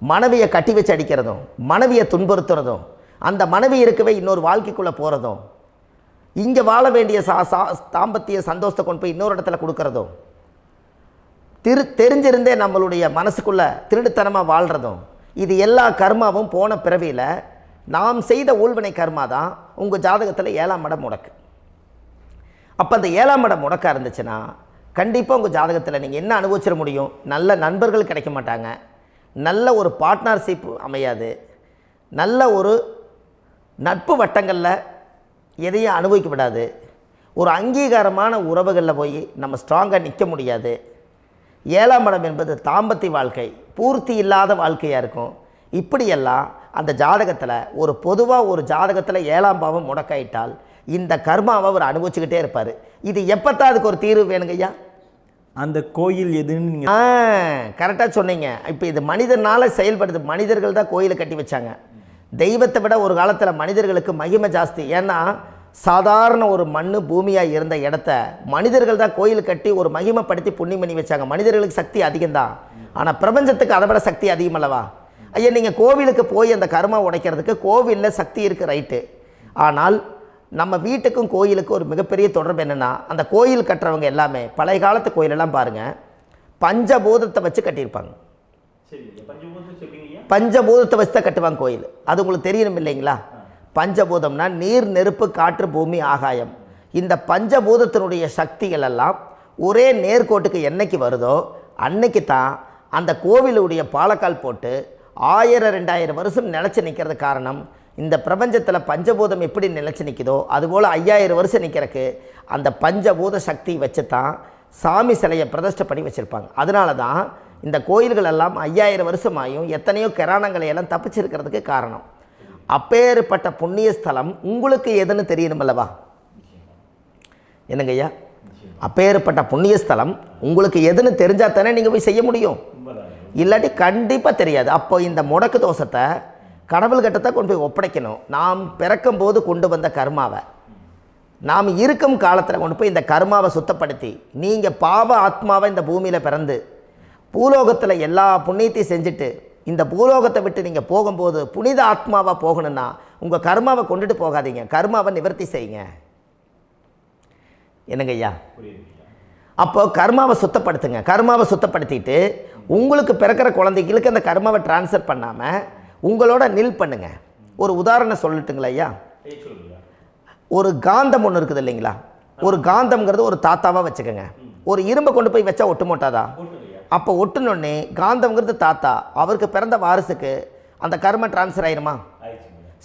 [SPEAKER 1] மனைவியை கட்டி வச்சு அடிக்கிறதும், மனைவியை துன்புறுத்துறதும், அந்த மனைவி இருக்கவே இன்னொரு வாழ்க்கைக்குள்ளே போகிறதும், இங்கே வாழ வேண்டிய தாம்பத்திய சந்தோஷத்தை கொண்டு போய் இன்னொரு இடத்துல கொடுக்கறதும், தெரிஞ்சிருந்தே நம்மளுடைய மனசுக்குள்ளே திருடுத்தனமாக வாழ்கிறதும், இது எல்லா கர்மாவும் போன பிறவியில் நாம் செய்த ஊழ்வினை கர்மா தான் உங்கள் ஜாதகத்தில் 7ஆம் இடம் முடக்கு. அப்போ அந்த 7ஆம் இடம் முடக்கா இருந்துச்சுன்னா கண்டிப்பாக உங்கள் ஜாதகத்தில் நீங்கள் என்ன அனுபவிச்சிட முடியும்? நல்ல நண்பர்கள் கிடைக்க மாட்டாங்க, நல்ல ஒரு பார்ட்னர்ஷிப் அமையாது, நல்ல ஒரு நட்பு வட்டங்களில் எதையும் அனுபவிக்க விடாது, ஒரு அங்கீகாரமான உறவுகளில் போய் நம்ம ஸ்ட்ராங்காக நிற்க முடியாது. 7ஆம் இடம் என்பது தாம்பத்திய வாழ்க்கை, பூர்த்தி இல்லாத வாழ்க்கையாக இருக்கும். இப்படியெல்லாம் அந்த ஜாதகத்தில் ஒரு பொதுவாக ஒரு ஜாதகத்தில் 7ஆம் பாவம் முடக்காயிட்டால் இந்த கர்மாவை அவர் அனுபவிச்சுக்கிட்டே இருப்பார். இது எப்போத்தான் அதுக்கு ஒரு தீர்வு வேணுங்கய்யா?
[SPEAKER 2] அந்த கோயில் எதுன்னு நீங்கள்
[SPEAKER 1] கரெக்டாக சொன்னீங்க. இப்போ இது மனிதனால் செயல்படுது. மனிதர்கள் தான் கோயிலை கட்டி வச்சாங்க. தெய்வத்தை விட ஒரு காலத்தில் மனிதர்களுக்கு மகிமை ஜாஸ்தி. ஏன்னா சாதாரண ஒரு மண் பூமியாக இருந்த இடத்த மனிதர்கள் தான் கோயில் கட்டி ஒரு மகிமைப்படுத்தி புண்ணியம் பண்ணி வச்சாங்க. மனிதர்களுக்கு சக்தி அதிகம்தான், ஆனால் பிரபஞ்சத்துக்கு அதை விட சக்தி அதிகம் அல்லவா? ஐயா, நீங்கள் கோவிலுக்கு போய் அந்த கர்மா உடைக்கிறதுக்கு கோவிலில் சக்தி இருக்குது, ரைட்டு. ஆனால் நம்ம வீட்டுக்கும் கோயிலுக்கும் ஒரு மிகப்பெரிய தொடர்பு என்னென்னா, அந்த கோயில் கட்டுறவங்க எல்லாமே பழைய காலத்து கோயிலெல்லாம் பாருங்கள், பஞ்சபூதத்தை வச்சு கட்டியிருப்பாங்க. பஞ்சபூதத்தை வச்சு தான் கட்டுவாங்க கோயில். அது உங்களுக்கு தெரியணும் இல்லைங்களா? பஞ்சபூதம்னா நீர், நெருப்பு, காற்று, பூமி, ஆகாயம். இந்த பஞ்சபூதத்தினுடைய சக்திகள் எல்லாம் ஒரே நேர்கோட்டுக்கு என்னைக்கு வருதோ அன்னைக்கு தான் அந்த கோவிலுடைய பாலக்கால் போட்டு 1000-2000 வருஷம் நிலச்சி நிற்கிறது. காரணம், இந்த பிரபஞ்சத்தில் பஞ்சபூதம் எப்படி நிலச்சி நிற்குதோ அதுபோல் 5000 வருஷம் நிற்கிறதுக்கு அந்த பஞ்சபூத சக்தி வச்சு தான் சாமி சிலையை பிரதிஷ்டை பண்ணி வச்சுருப்பாங்க. அதனால தான் இந்த கோயில்கள் எல்லாம் 5000 வருஷமாயும் எத்தனையோ கிராணங்களை எல்லாம் தப்பிச்சிருக்கிறதுக்கு காரணம். அப்பேற்பட்ட புண்ணிய ஸ்தலம் உங்களுக்கு எதுன்னு தெரியணும் அல்லவா? என்னங்க ஐயா? அப்பேற்பட்ட புண்ணிய ஸ்தலம் உங்களுக்கு எதுன்னு தெரிஞ்சால் தானே நீங்கள் போய் செய்ய முடியும், இல்லாட்டி கண்டிப்பாக தெரியாது. அப்போ இந்த முடக்கு தோஷத்தை கடவுள்கிட்ட கொண்டு போய் ஒப்படைக்கணும். நாம் பிறக்கும் போது கொண்டு வந்த கர்மாவை நாம் இருக்கும் காலத்தில் கொண்டு போய் இந்த கர்மாவை சுத்தப்படுத்தி, நீங்கள் பாவ ஆத்மாவை இந்த பூமியில் பிறந்து பூலோகத்தில் எல்லா புண்ணியத்தையும் செஞ்சுட்டு இந்த பூலோகத்தை விட்டு நீங்கள் போகும்போது புனித ஆத்மாவாக போகணுன்னா உங்கள் கர்மாவை கொண்டுட்டு போகாதீங்க, கர்மாவை நிவர்த்தி செய்யுங்க. என்னங்க ஐயா? அப்போ கர்மாவை சுத்தப்படுத்துங்க. கர்மாவை சுத்தப்படுத்திட்டு உங்களுக்கு பிறக்கிற குழந்தைகளுக்கு அந்த கர்மாவை டிரான்ஸ்ஃபர் பண்ணாமல் உங்களோட நில் பண்ணுங்க. ஒரு உதாரணம் சொல்லட்டுங்களா ஐயா? ஒரு காந்தம் ஒன்று இருக்குது இல்லைங்களா? ஒரு காந்தம்ங்கிறது ஒரு தாத்தாவாக வச்சுக்கோங்க. ஒரு இரும்பை கொண்டு போய் வச்சா ஒட்டு மோட்டாதா? அப்போ ஒட்டுனோடனே காந்தம்ங்கிறது தாத்தா, அவருக்கு பிறந்த வாரிசுக்கு அந்த கர்ம டிரான்ஸ்ஃபர் ஆயிருமா?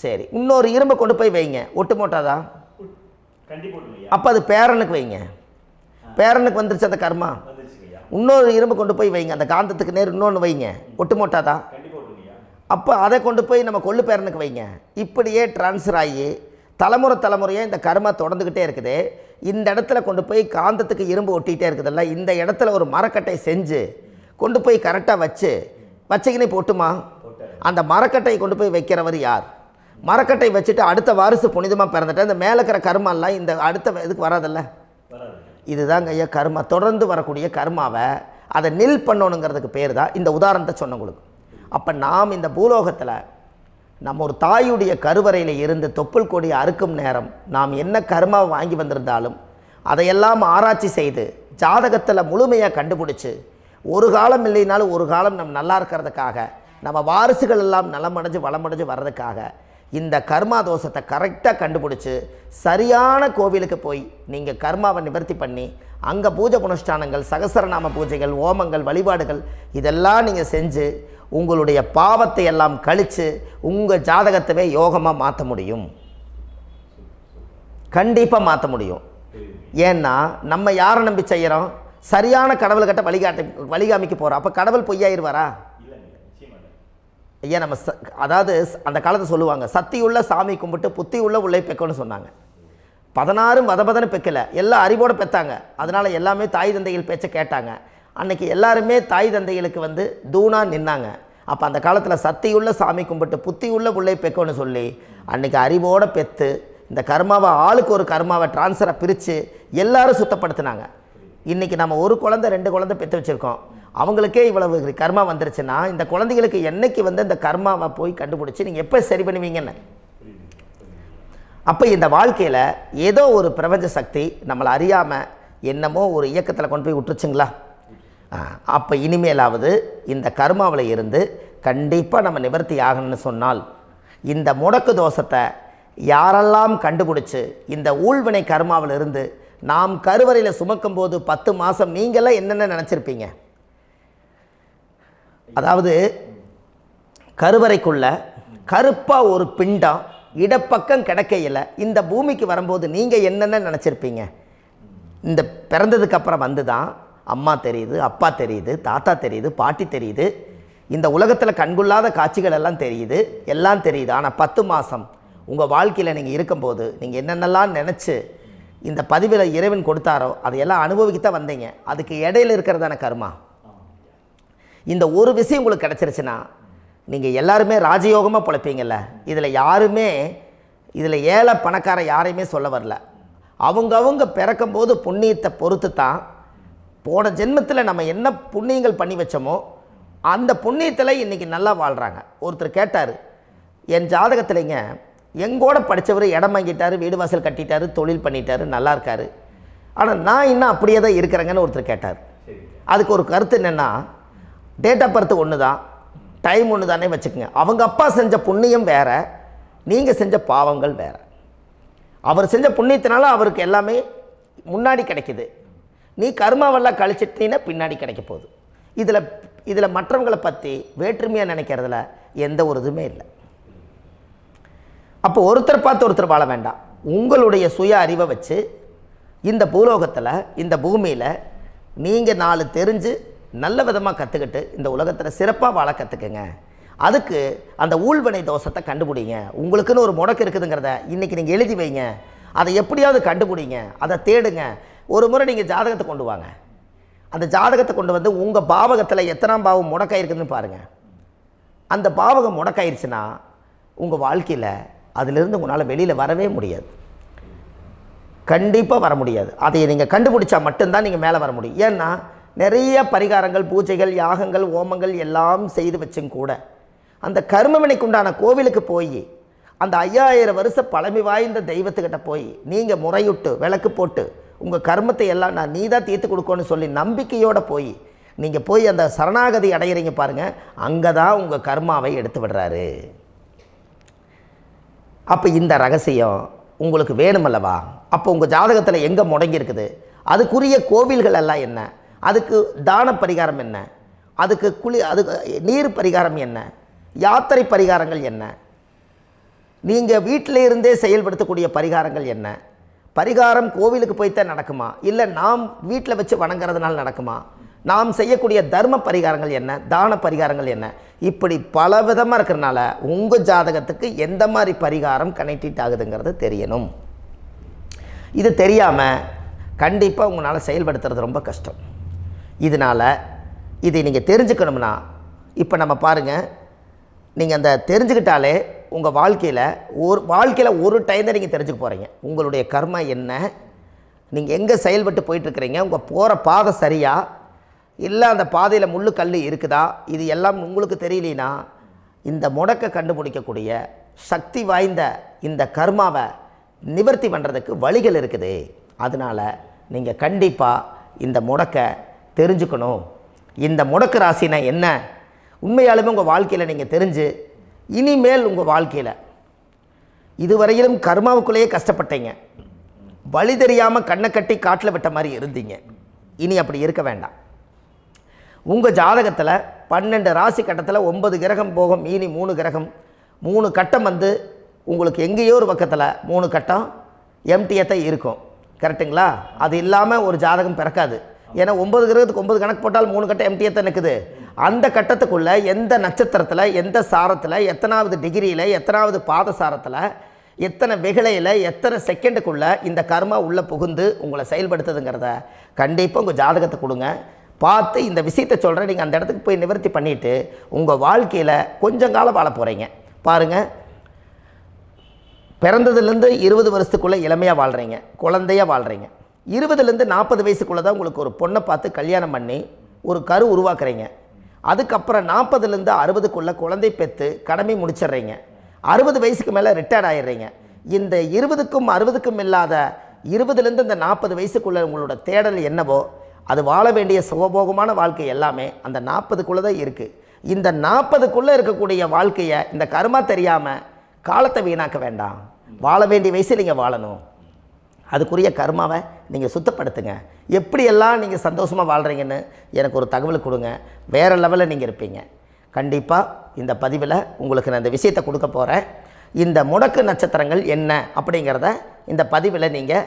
[SPEAKER 1] சரி, இன்னொரு இரும்பை கொண்டு போய் வைங்க, ஒட்டு மோட்டாதா? அப்போ அது பேரனுக்கு வைங்க, பேரனுக்கு வந்துருச்சு அந்த கர்மா. இன்னொரு இரும்பை கொண்டு போய் வைங்க, அந்த காந்தத்துக்கு நேர் இன்னொன்று வைங்க, ஒட்டு மோட்டாதா? அப்போ அதை கொண்டு போய் நம்ம கொள்ளு பேரனுக்கு வைங்க. இப்படியே டிரான்ஸ்ஃபர் ஆகி தலைமுறையாக இந்த கர்மா தொடர்ந்துக்கிட்டே இருக்குது. இந்த இடத்துல கொண்டு போய் காந்தத்துக்கு இரும்பு ஒட்டிகிட்டே இருக்குதுல்ல, இந்த இடத்துல ஒரு மரக்கட்டை செஞ்சு கொண்டு போய் கரெக்டாக வச்சுக்கினே போட்டுமா? அந்த மரக்கட்டையை கொண்டு போய் வைக்கிறவர் யார்? மரக்கட்டை வச்சுட்டு அடுத்த வாரிசு புனிதமாக பிறந்துட்டு அந்த மேலே இருக்கிற கர்மாலாம் இந்த அடுத்த இதுக்கு வராதில்ல. இதுதாங்க ஐயா கர்மா. தொடர்ந்து வரக்கூடிய கர்மாவை அதை நில் பண்ணணுங்கிறதுக்கு பேர் தான் இந்த உதாரணத்தை சொன்னவங்களுக்கு. அப்போ நாம் இந்த பூலோகத்தில் நம்ம ஒரு தாயுடைய கருவறையில் இருந்து தொப்புள் கொடி அறுக்கும் நேரம் நாம் என்ன கர்மாவை வாங்கி வந்திருந்தாலும் அதையெல்லாம் ஆராய்ச்சி செய்து ஜாதகத்தில் முழுமையாக கண்டுபிடிச்சி ஒரு காலம் இல்லைனாலும் ஒரு காலம் நம்ம நல்லா இருக்கிறதுக்காக, நம்ம வாரிசுகள் எல்லாம் நலமடைஞ்சு வளமடைஞ்சு வர்றதுக்காக இந்த கர்மா தோஷத்தை கரெக்டாக கண்டுபிடிச்சி சரியான கோவிலுக்கு போய் நீங்கள் கர்மாவை நிவர்த்தி பண்ணி அங்கே பூஜை புனஸ்தானங்கள், சகசரநாம பூஜைகள், ஓமங்கள், வழிபாடுகள் இதெல்லாம் நீங்கள் செஞ்சு உங்களுடைய பாவத்தை எல்லாம் கழித்து உங்கள் ஜாதகத்தவே யோகமாக மாற்ற முடியும். கண்டிப்பாக மாற்ற முடியும். ஏன்னா நம்ம யாரை நம்பி செய்கிறோம்? சரியான கடவுள்கிட்ட வழிகாமிக்க போகிறோம். அப்போ கடவுள் பொய்யாயிருவாரா? ஐயா நம்ம அதாவது அந்த காலத்தை சொல்லுவாங்க, சத்தியுள்ள சாமி கும்பிட்டு புத்தி உள்ள உள்ளே பெக்கணும்னு சொன்னாங்க. 16 வதபதன்னு பெக்கலை, எல்லாம் அறிவோடு பெற்றாங்க. அதனால் எல்லாமே தாய் தந்தைகள் பேச்சை கேட்டாங்க. அன்றைக்கி எல்லாருமே தாய் தந்தைகளுக்கு தூணாக நின்னாங்க. அப்போ அந்த காலத்தில் சத்தியுள்ள சாமி கும்பிட்டு புத்தி உள்ள உள்ளே பெக்கணும்னு சொல்லி அன்றைக்கி அறிவோடு பெற்று இந்த கர்மாவை ஆளுக்கு ஒரு கர்மாவை டிரான்ஸ்ஃபரை பிரித்து எல்லாரும் சுத்தப்படுத்தினாங்க. இன்றைக்கி நம்ம ஒரு குழந்தை 2 குழந்தை பெற்று வச்சுருக்கோம். அவங்களுக்கே இவ்வளவு கர்மா வந்துருச்சுன்னா இந்த குழந்தைகளுக்கு என்னைக்கு இந்த கர்மாவை போய் கண்டுபிடிச்சி நீங்கள் எப்போ சரி பண்ணுவீங்கன்னு. அப்போ இந்த வாழ்க்கையில் ஏதோ ஒரு பிரபஞ்ச சக்தி நம்மளை அறியாமல் என்னமோ ஒரு இயக்கத்தில் கொண்டு போய் விட்டுருச்சுங்களா? அப்போ இனிமேலாவது இந்த கர்மாவில் இருந்து கண்டிப்பாக நம்ம நிவர்த்தி ஆகணும்னு சொன்னால் இந்த முடக்கு தோஷத்தை யாரெல்லாம் கண்டுபிடிச்சி இந்த ஊழ்வினை கர்மாவில் இருந்து நாம் கருவறையில் சுமக்கும் போது 10 மாதம் நீங்களாம் என்னென்ன நினச்சிருப்பீங்க? அதாவது கருவறைக்குள்ள கருப்பாக ஒரு பிண்டம் இடப்பக்கம் கிடக்கையில் இந்த பூமிக்கு வரும்போது நீங்கள் என்னென்ன நினச்சிருப்பீங்க? இந்த பிறந்ததுக்கு அப்புறம் வந்து தான் அம்மா தெரியுது, அப்பா தெரியுது, தாத்தா தெரியுது, பாட்டி தெரியுது, இந்த உலகத்தில் கண்கொள்ளாத காட்சிகள் எல்லாம் தெரியுது, எல்லாம் தெரியுது. ஆனால் 10 மாதம் உங்கள் வாழ்க்கையில் நீங்கள் இருக்கும்போது நீங்கள் என்னென்னலாம் நினச்சி இந்த பதிவில் இறைவன் கொடுத்தாரோ அதையெல்லாம் அனுபவிக்கத்தான் வந்தீங்க. அதுக்கு இடையில இருக்கிறதான கர்மா. இந்த ஒரு விஷயம் உங்களுக்கு கிடச்சிருச்சுன்னா நீங்கள் எல்லாருமே ராஜயோகமாக பிழைப்பீங்கள்ல. இதில் ஏழை பணக்கார யாரையுமே சொல்ல வரல. அவங்க பிறக்கும்போது புண்ணியத்தை பொறுத்து தான் போன ஜென்மத்தில் நம்ம என்ன புண்ணியங்கள் பண்ணி வச்சோமோ அந்த புண்ணியத்தில் இன்றைக்கி நல்லா வாழ்கிறாங்க. ஒருத்தர் கேட்டார், என் ஜாதகத்தில்ங்க எங்கூட படித்தவர் இடம் வாங்கிட்டார், வீடு வாசல் கட்டிட்டார், தொழில் பண்ணிட்டார், நல்லா இருக்கார், ஆனால் நான் இன்னும் அப்படியே தான் இருக்கிறேங்கன்னு ஒருத்தர் கேட்டார். அதுக்கு ஒரு கருத்து என்னென்னா, டேட் ஆஃப் பர்த் ஒன்று தான், டைம் ஒன்று தானே வச்சுக்கோங்க. அவங்க அப்பா செஞ்ச புண்ணியம் வேறு, நீங்கள் செஞ்ச பாவங்கள் வேறு. அவர் செஞ்ச புண்ணியத்தினால அவருக்கு எல்லாமே முன்னாடி கிடைக்கிது. நீ கர்மாவெல்லாம் கழிச்சிட்டீங்கன்னா பின்னாடி கிடைக்க போகுது. இதில் மற்றவங்களை பற்றி வேற்றுமையாக நினைக்கிறதுல எந்த ஒரு இதுவுமே இல்லை. அப்போ ஒருத்தர் பார்த்து ஒருத்தர் வாழ வேண்டாம். உங்களுடைய சுய அறிவை வச்சு இந்த பூலோகத்தில் இந்த பூமியில் நீங்கள் 4 தெரிஞ்சு நல்ல விதமாக கற்றுக்கிட்டு இந்த உலகத்தில் சிறப்பாக வாழ கற்றுக்குங்க. அதுக்கு அந்த ஊழ்வினை தோஷத்தை கண்டுபிடிங்க. உங்களுக்குன்னு ஒரு முடக்கு இருக்குதுங்கிறத இன்றைக்கி நீங்கள் எழுதி வைங்க. அதை எப்படியாவது கண்டுபிடிங்க, அதை தேடுங்க. ஒரு முறை நீங்கள் ஜாதகத்தை கொண்டு வாங்க. அந்த ஜாதகத்தை கொண்டு வந்து உங்கள் பாவகத்தில் எத்தனாம் பாவம் முடக்காயிருக்குதுன்னு பாருங்கள். அந்த பாவகம் முடக்காயிருச்சுன்னா உங்கள் வாழ்க்கையில் அதிலிருந்து உங்களால் வெளியில் வரவே முடியாது, கண்டிப்பாக வர முடியாது. அதை நீங்கள் கண்டுபிடிச்சா மட்டும்தான் நீங்கள் மேலே வர முடியும். ஏன்னா நிறைய பரிகாரங்கள், பூஜைகள், யாகங்கள், ஓமங்கள் எல்லாம் செய்து வச்சும் கூட அந்த கர்மவினைக்கு உண்டான கோவிலுக்கு போய் அந்த 5000 வருஷ பழமை வாய்ந்த தெய்வத்துக்கிட்ட போய் நீங்கள் முறையிட்டு விளக்கு போட்டு உங்கள் கர்மத்தை எல்லாம் நான் நீ தான் தீர்த்து கொடுக்கணும்னு சொல்லி நம்பிக்கையோடு நீங்கள் போய் அந்த சரணாகதி அடையிறீங்க பாருங்கள், அங்கே தான் உங்கள் கர்மாவை எடுத்து விடுறாரு. அப்போ இந்த ரகசியம் உங்களுக்கு வேணுமல்லவா? அப்போ உங்கள் ஜாதகத்தில் எங்கே முடங்கி அதுக்குரிய கோவில்கள் எல்லாம் என்ன, அதுக்கு தான பரிகாரம் என்ன, அதுக்கு நீர் பரிகாரம் என்ன, யாத்திரை பரிகாரங்கள் என்ன, நீங்கள் வீட்டில் இருந்தே செயல்படுத்தக்கூடிய பரிகாரங்கள் என்ன, பரிகாரம் கோவிலுக்கு போய்த்தான் நடக்குமா, இல்லை நாம் வீட்டில் வச்சு வணங்குறதுனால நடக்குமா, நாம் செய்யக்கூடிய தர்ம பரிகாரங்கள் என்ன, தான பரிகாரங்கள் என்ன, இப்படி பல விதமாக இருக்கிறனால உங்கள் ஜாதகத்துக்கு எந்த மாதிரி பரிகாரம் கனெக்ட் ஆகுதுங்கிறது தெரியணும். இது தெரியாமல் கண்டிப்பாக உங்களால் செயல்படுத்துறது ரொம்ப கஷ்டம். இதனால் இதை நீங்கள் தெரிஞ்சுக்கணும்னா இப்போ நம்ம பாருங்கள், நீங்கள் அந்த தெரிஞ்சுக்கிட்டாலே உங்கள் வாழ்க்கையில் ஒரு டைம் தான் நீங்கள் தெரிஞ்சுக்க போகிறீங்க. உங்களுடைய கர்மா என்ன, நீங்கள் எங்கே செயல்பட்டு போயிட்டுருக்கிறீங்க, உங்கள் போகிற பாதை சரியா இல்லை அந்த பாதையில் முள்ளு கல் இருக்குதா, இது எல்லாம் உங்களுக்கு தெரியலனா இந்த முடக்கை கண்டுபிடிக்கக்கூடிய சக்தி வாய்ந்த இந்த கர்மாவை நிவர்த்தி பண்ணுறதுக்கு வழிகள் இருக்குது. அதனால் நீங்கள் கண்டிப்பாக இந்த முடக்கை தெரிஞ்சுக்கணும். இந்த முடக்கு ராசினா என்ன உண்மையாலுமே உங்கள் வாழ்க்கையில் நீங்கள் தெரிஞ்சு இனிமேல் உங்கள் வாழ்க்கையில் இதுவரையிலும் கர்மாவுக்குள்ளேயே கஷ்டப்பட்டீங்க, வழி தெரியாமல் கண்ணை கட்டி காட்டில் விட்ட மாதிரி இருந்தீங்க. இனி அப்படி இருக்க வேண்டாம். உங்கள் ஜாதகத்தில் 12 ராசி கட்டத்தில் 9 கிரகம் போகும், மீனி 3 கிரகம், 3 கட்டம் உங்களுக்கு எங்கேயோ ஒரு பக்கத்தில் 3 கட்டம் எம்டியாக தான் இருக்கும். கரெக்டுங்களா? அது இல்லாமல் ஒரு ஜாதகம் பிறக்காது. ஏன்னா 9 கிரகத்துக்கு 9 கணக்கு போட்டால் 3 கட்டம் எம்டியாக தான் நிற்குது. அந்த கட்டத்துக்குள்ளே எந்த நட்சத்திரத்தில், எந்த சாரத்தில், எத்தனாவது டிகிரியில், எத்தனாவது பாதசாரத்தில், எத்தனை வெகுளையில், எத்தனை செகண்டுக்குள்ளே இந்த கர்மா உள்ளே புகுந்து உங்களை செயல்படுத்துதுங்கிறத கண்டிப்பாக உங்கள் ஜாதகத்தை கொடுங்க. பார்த்து இந்த விஷயத்தை சொல்கிறேன், நீங்கள் அந்த இடத்துக்கு போய் நிவர்த்தி பண்ணிவிட்டு உங்கள் வாழ்க்கையில் கொஞ்சம் காலம் வாழ போகிறீங்க. பாருங்கள், பிறந்ததுலேருந்து 20 வருஷத்துக்குள்ளே இளமையாக வாழ்கிறீங்க, குழந்தையாக வாழ்கிறீங்க. 20லேருந்து 40 வயசுக்குள்ளே தான் உங்களுக்கு ஒரு பொண்ணை பார்த்து கல்யாணம் பண்ணி ஒரு கரு உருவாக்குறீங்க. அதுக்கப்புறம் 40லேருந்து 60க்குள்ளே குழந்தை பெற்று கடமை முடிச்சிடுறீங்க. 60 வயசுக்கு மேலே ரிட்டையர்ட் ஆகிடுறீங்க. இந்த 20க்கும் 60க்கும் இல்லாத 20லேருந்து இந்த 40 வயசுக்குள்ளே உங்களோட தேடல் என்னவோ அது வாழ வேண்டிய சுகபோகமான வாழ்க்கை எல்லாமே அந்த 40க்குள்ளே தான் இருக்குது. இந்த 40க்குள்ளே இருக்கக்கூடிய வாழ்க்கையை இந்த கர்மா தெரியாமல் காலத்தை வீணாக்க வேண்டாம். வாழ வேண்டிய வயசில் நீங்கள் வாழணும். அதுக்குரிய கர்மாவை நீங்கள் சுத்தப்படுத்துங்க. எப்படியெல்லாம் நீங்கள் சந்தோஷமாக வாழ்கிறீங்கன்னு எனக்கு ஒரு தகவல் கொடுங்க. வேறு லெவலில் நீங்கள் இருப்பீங்க. கண்டிப்பாக இந்த பதிவில் உங்களுக்கு நான் இந்த விஷயத்தை கொடுக்க போகிறேன். இந்த முடக்கு நட்சத்திரங்கள் என்ன அப்படிங்கிறத இந்த பதிவில் நீங்கள்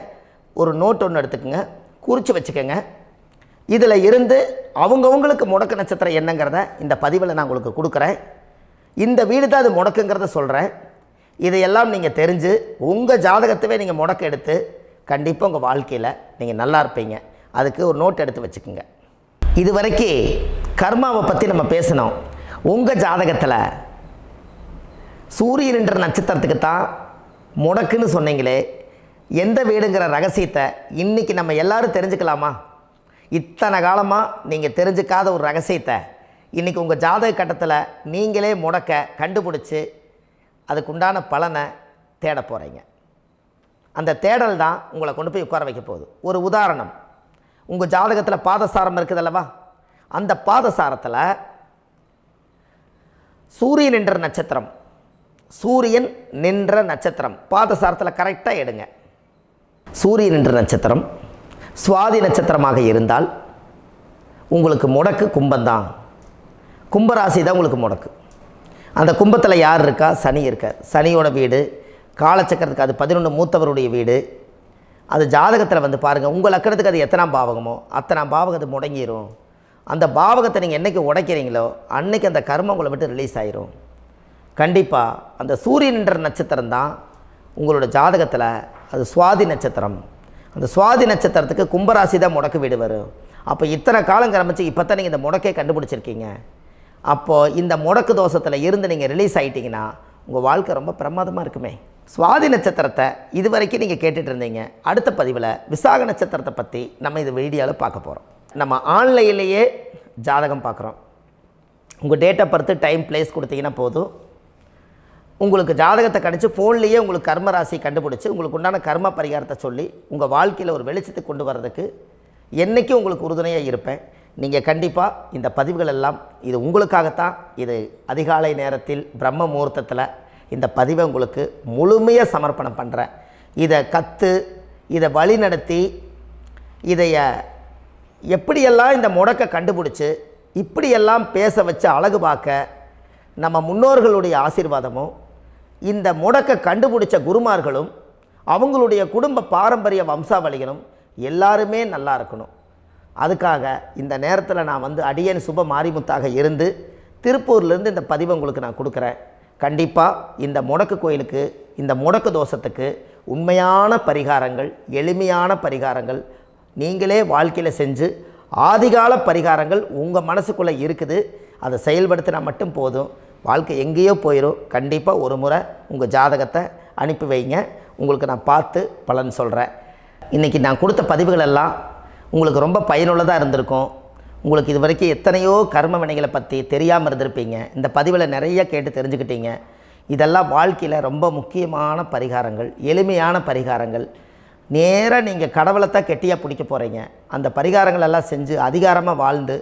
[SPEAKER 1] ஒரு நோட் ஒன்று எடுத்துக்கோங்க, குறித்து வச்சுக்கோங்க. இதில் இருந்து அவங்கவுங்களுக்கு முடக்கு நட்சத்திரம் என்னங்கிறத இந்த பதிவில் நான் உங்களுக்கு கொடுக்குறேன். இந்த வீடு தான் அது முடக்குங்கிறத சொல்கிறேன். இதையெல்லாம் நீங்கள் தெரிஞ்சு உங்கள் ஜாதகத்தவே நீங்கள் முடக்கு எடுத்து கண்டிப்பாக உங்கள் வாழ்க்கையில் நீங்கள் நல்லா இருப்பீங்க. அதுக்கு ஒரு நோட் எடுத்து வச்சுக்கோங்க. இது வரைக்கும் கர்மாவை பற்றி நம்ம பேசினோம். உங்கள் ஜாதகத்தில் சூரியன் என்ற நட்சத்திரத்துக்கு தான் முடக்குன்னு சொன்னீங்களே, எந்த வீடுங்கிற ரகசியத்தை இன்றைக்கி நம்ம எல்லோரும் தெரிஞ்சுக்கலாமா? இத்தனை காலமாக நீங்கள் தெரிஞ்சுக்காத ஒரு ரகசியத்தை இன்றைக்கி உங்கள் ஜாதக கட்டத்தில் நீங்களே முடக்க கண்டுபிடிச்சி அதுக்குண்டான பலனை தேட போகிறீங்க. அந்த தேடல் தான் உங்களை கொண்டு போய் உட்கார வைக்க போகுது. ஒரு உதாரணம், உங்கள் ஜாதகத்தில் பாதசாரம் இருக்குது அல்லவா? அந்த பாதசாரத்தில் சூரியன் என்ற நட்சத்திரம், சூரியன் நின்ற நட்சத்திரம் பாதசாரத்தில் கரெக்டாக எடுங்க. சூரியன் என்ற நட்சத்திரம் சுவாதி நட்சத்திரமாக இருந்தால் உங்களுக்கு முடக்கு கும்பந்தான். கும்பராசி தான் உங்களுக்கு முடக்கு. அந்த கும்பத்தில் யார் இருக்கா? சனி இருக்கார். சனியோட வீடு காலச்சக்கரத்துக்கு அது 11 மூத்தவருடைய வீடு. அது ஜாதகத்தில் வந்து பாருங்கள், உங்கள் லக்கணத்துக்கு அது எத்தனாம் பாவகமோ அத்தனாம் பாவகம் அது முடங்கிடும். அந்த பாவகத்தை நீங்கள் என்றைக்கு உடைக்கிறீங்களோ அன்றைக்கி அந்த கர்மம் உங்களை விட்டு ரிலீஸ் ஆயிரும். கண்டிப்பாக அந்த சூரியன் என்ற நட்சத்திரம் தான் உங்களோட ஜாதகத்தில் அது சுவாதி நட்சத்திரம். அந்த சுவாதி நட்சத்திரத்துக்கு கும்பராசி தான் முடக்கு வீடு வரும். அப்போ இத்தனை காலம் கிளம்பிச்சு இப்போ தான் நீங்கள் இந்த முடக்கை கண்டுபிடிச்சிருக்கீங்க. அப்போது இந்த முடக்கு தோஷத்தில் இருந்து நீங்கள் ரிலீஸ் ஆகிட்டிங்கன்னா உங்கள் வாழ்க்கை ரொம்ப பிரமாதமாக இருக்குமே. சுவாதி நட்சத்திரத்தை இது வரைக்கும் நீங்கள் கேட்டுட்டு இருந்தீங்க. அடுத்த பதிவில் விசாக நட்சத்திரத்தை பற்றி நம்ம இந்த வீடியோவில் பார்க்க போகிறோம். நம்ம ஆன்லைன்லேயே ஜாதகம் பார்க்குறோம். உங்கள் date of birth time place கொடுத்தீங்கன்னா போதும், உங்களுக்கு ஜாதகத்தை கணிச்சு ஃபோன்லேயே உங்களுக்கு கர்ம ராசி கண்டுபிடிச்சி உங்களுக்கு உண்டான கர்ம பரிகாரத்தை சொல்லி உங்கள் வாழ்க்கையில் ஒரு வெளிச்சத்தை கொண்டு வர்றதுக்கு என்றைக்கும் உங்களுக்கு உறுதுணையாக இருப்பேன். நீங்கள் கண்டிப்பாக இந்த பதிவுகள் எல்லாம் இது உங்களுக்காகத்தான். இது அதிகாலை நேரத்தில் பிரம்ம முகூர்த்தத்தில் இந்த பதிவை உங்களுக்கு முழுமையாக சமர்ப்பணம் பண்ணுறேன். இதை கற்று இதை வழி நடத்தி இதைய எப்படியெல்லாம் இந்த முடக்கை கண்டுபிடிச்சி இப்படியெல்லாம் பேச வச்சு அழகு பார்க்க நம்ம முன்னோர்களுடைய ஆசீர்வாதமும் இந்த முடக்கை கண்டுபிடிச்ச குருமார்களும் அவங்களுடைய குடும்ப பாரம்பரிய வம்சாவளிகளும் எல்லாருமே நல்லா இருக்கணும். அதுக்காக இந்த நேரத்தில் நான் வந்து அடியேன் சுப மாரிமுத்தாக இருந்து திருப்பூர்லேருந்து இந்த பதிவை உங்களுக்கு நான் கொடுக்குறேன். கண்டிப்பாக இந்த முடக்கு கோயிலுக்கு இந்த முடக்கு தோஷத்துக்கு உண்மையான பரிகாரங்கள், எளிமையான பரிகாரங்கள் நீங்களே வாழ்க்கையில் செஞ்சு ஆதிகால பரிகாரங்கள் உங்கள் மனசுக்குள்ளே இருக்குது. அதை செயல்படுத்தினா மட்டும் போதும், வாழ்க்கை எங்கேயோ போயிடும். கண்டிப்பாக ஒரு முறை உங்கள் ஜாதகத்தை அனுப்பி வைங்க, உங்களுக்கு நான் பார்த்து பலன் சொல்கிறேன். இன்றைக்கி நான் கொடுத்த பதிவுகள் எல்லாம் உங்களுக்கு ரொம்ப பயனுள்ளதாக இருந்திருக்கும். உங்களுக்கு இது வரைக்கும் எத்தனையோ கர்ம வினைகளை பற்றி தெரியாமல் இருந்திருப்பீங்க. இந்த பதிவில் நிறைய கேட்டு தெரிஞ்சுக்கிட்டீங்க. இதெல்லாம் வாழ்க்கையில் ரொம்ப முக்கியமான பரிகாரங்கள், எளிமையான பரிகாரங்கள். நேராக நீங்கள் கடவுளைத்தான் கெட்டியாக பிடிக்க போகிறீங்க. அந்த பரிகாரங்கள் எல்லாம் செஞ்சு அதிகாரமாக வாழ்ந்து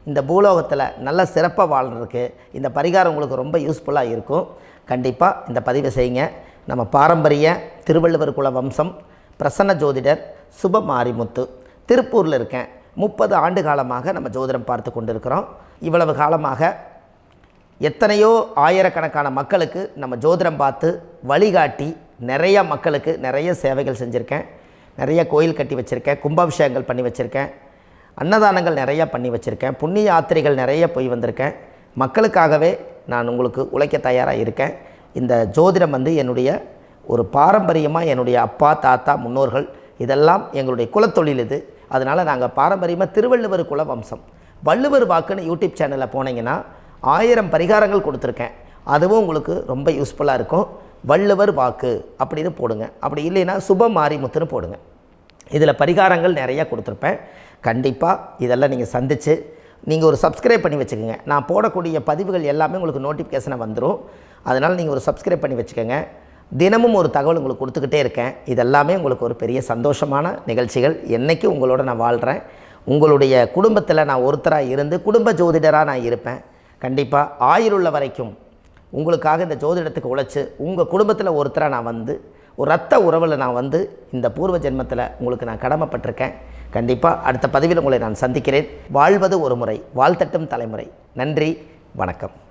[SPEAKER 1] இந்த பூலோகத்தில் நல்ல சிறப்பாக வாழ்கிறதுக்கு இந்த பரிகாரம் உங்களுக்கு ரொம்ப யூஸ்ஃபுல்லாக இருக்கும். கண்டிப்பாக இந்த பதிவை செய்யுங்க. நம்ம பாரம்பரிய திருவள்ளுவர் குல வம்சம் பிரசன்ன ஜோதிடர் சுப மாரிமுத்து, திருப்பூரில் இருக்கேன். 30 ஆண்டு காலமாக நம்ம ஜோதிடம் பார்த்து கொண்டு இருக்கிறோம். இவ்வளவு காலமாக எத்தனையோ ஆயிரக்கணக்கான மக்களுக்கு நம்ம ஜோதிடம் பார்த்து வழிகாட்டி நிறையா மக்களுக்கு நிறைய சேவைகள் செஞ்சுருக்கேன். நிறைய கோயில் கட்டி வச்சுருக்கேன், கும்பாபிஷேகங்கள் பண்ணி வச்சுருக்கேன், அன்னதானங்கள் நிறையா பண்ணி வச்சுருக்கேன், புண்ணிய யாத்திரைகள் நிறைய போய் வந்திருக்கேன். மக்களுக்காகவே நான் உங்களுக்கு உழைக்க தயாராக இருக்கேன். இந்த ஜோதிடம் வந்து என்னுடைய ஒரு பாரம்பரியமாக என்னுடைய அப்பா தாத்தா முன்னோர்கள் இதெல்லாம் எங்களுடைய குலத்தொழில் இது. அதனால் நாங்கள் பாரம்பரியமாக திருவள்ளுவர் குல வம்சம். வள்ளுவர் வாக்குன்னு யூடியூப் சேனலில் போனீங்கன்னா 1000 பரிகாரங்கள் கொடுத்துருக்கேன். அதுவும் உங்களுக்கு ரொம்ப யூஸ்ஃபுல்லாக இருக்கும். வள்ளுவர் வாக்கு அப்படின்னு போடுங்க, அப்படி இல்லைன்னா சுப மாரிமுத்துன்னு போடுங்க. இதில் பரிகாரங்கள் நிறையா கொடுத்துருப்பேன். கண்டிப்பாக இதெல்லாம் நீங்கள் சந்தித்து நீங்கள் ஒரு சப்ஸ்கிரைப் பண்ணி வச்சுக்கோங்க. நான் போடக்கூடிய பதிவுகள் எல்லாமே உங்களுக்கு நோட்டிஃபிகேஷனை வந்துடும். அதனால் நீங்கள் ஒரு சப்ஸ்கிரைப் பண்ணி வச்சுக்கோங்க. தினமும் ஒரு தகவல் உங்களுக்கு கொடுத்துக்கிட்டே இருக்கேன். இதெல்லாமே உங்களுக்கு ஒரு பெரிய சந்தோஷமான நிகழ்ச்சிகள். என்றைக்கும் உங்களோட நான் வாழ்கிறேன். உங்களுடைய குடும்பத்தில் நான் ஒருத்தராக இருந்து குடும்ப ஜோதிடராக நான் இருப்பேன். கண்டிப்பாக ஆயுளுள்ள வரைக்கும் உங்களுக்காக இந்த ஜோதிடத்துக்கு உழைச்சி உங்கள் குடும்பத்தில் ஒருத்தராக நான் வந்து ஒரு ரத்த உறவில் நான் வந்து இந்த பூர்வ ஜென்மத்தில் உங்களுக்கு நான் கடமைப்பட்டிருக்கேன். கண்டிப்பாக அடுத்த பதிவில் உங்களை நான் சந்திக்கிறேன். வாழ்வது ஒரு முறை, வாழ்த்தட்டும் தலைமுறை. நன்றி, வணக்கம்.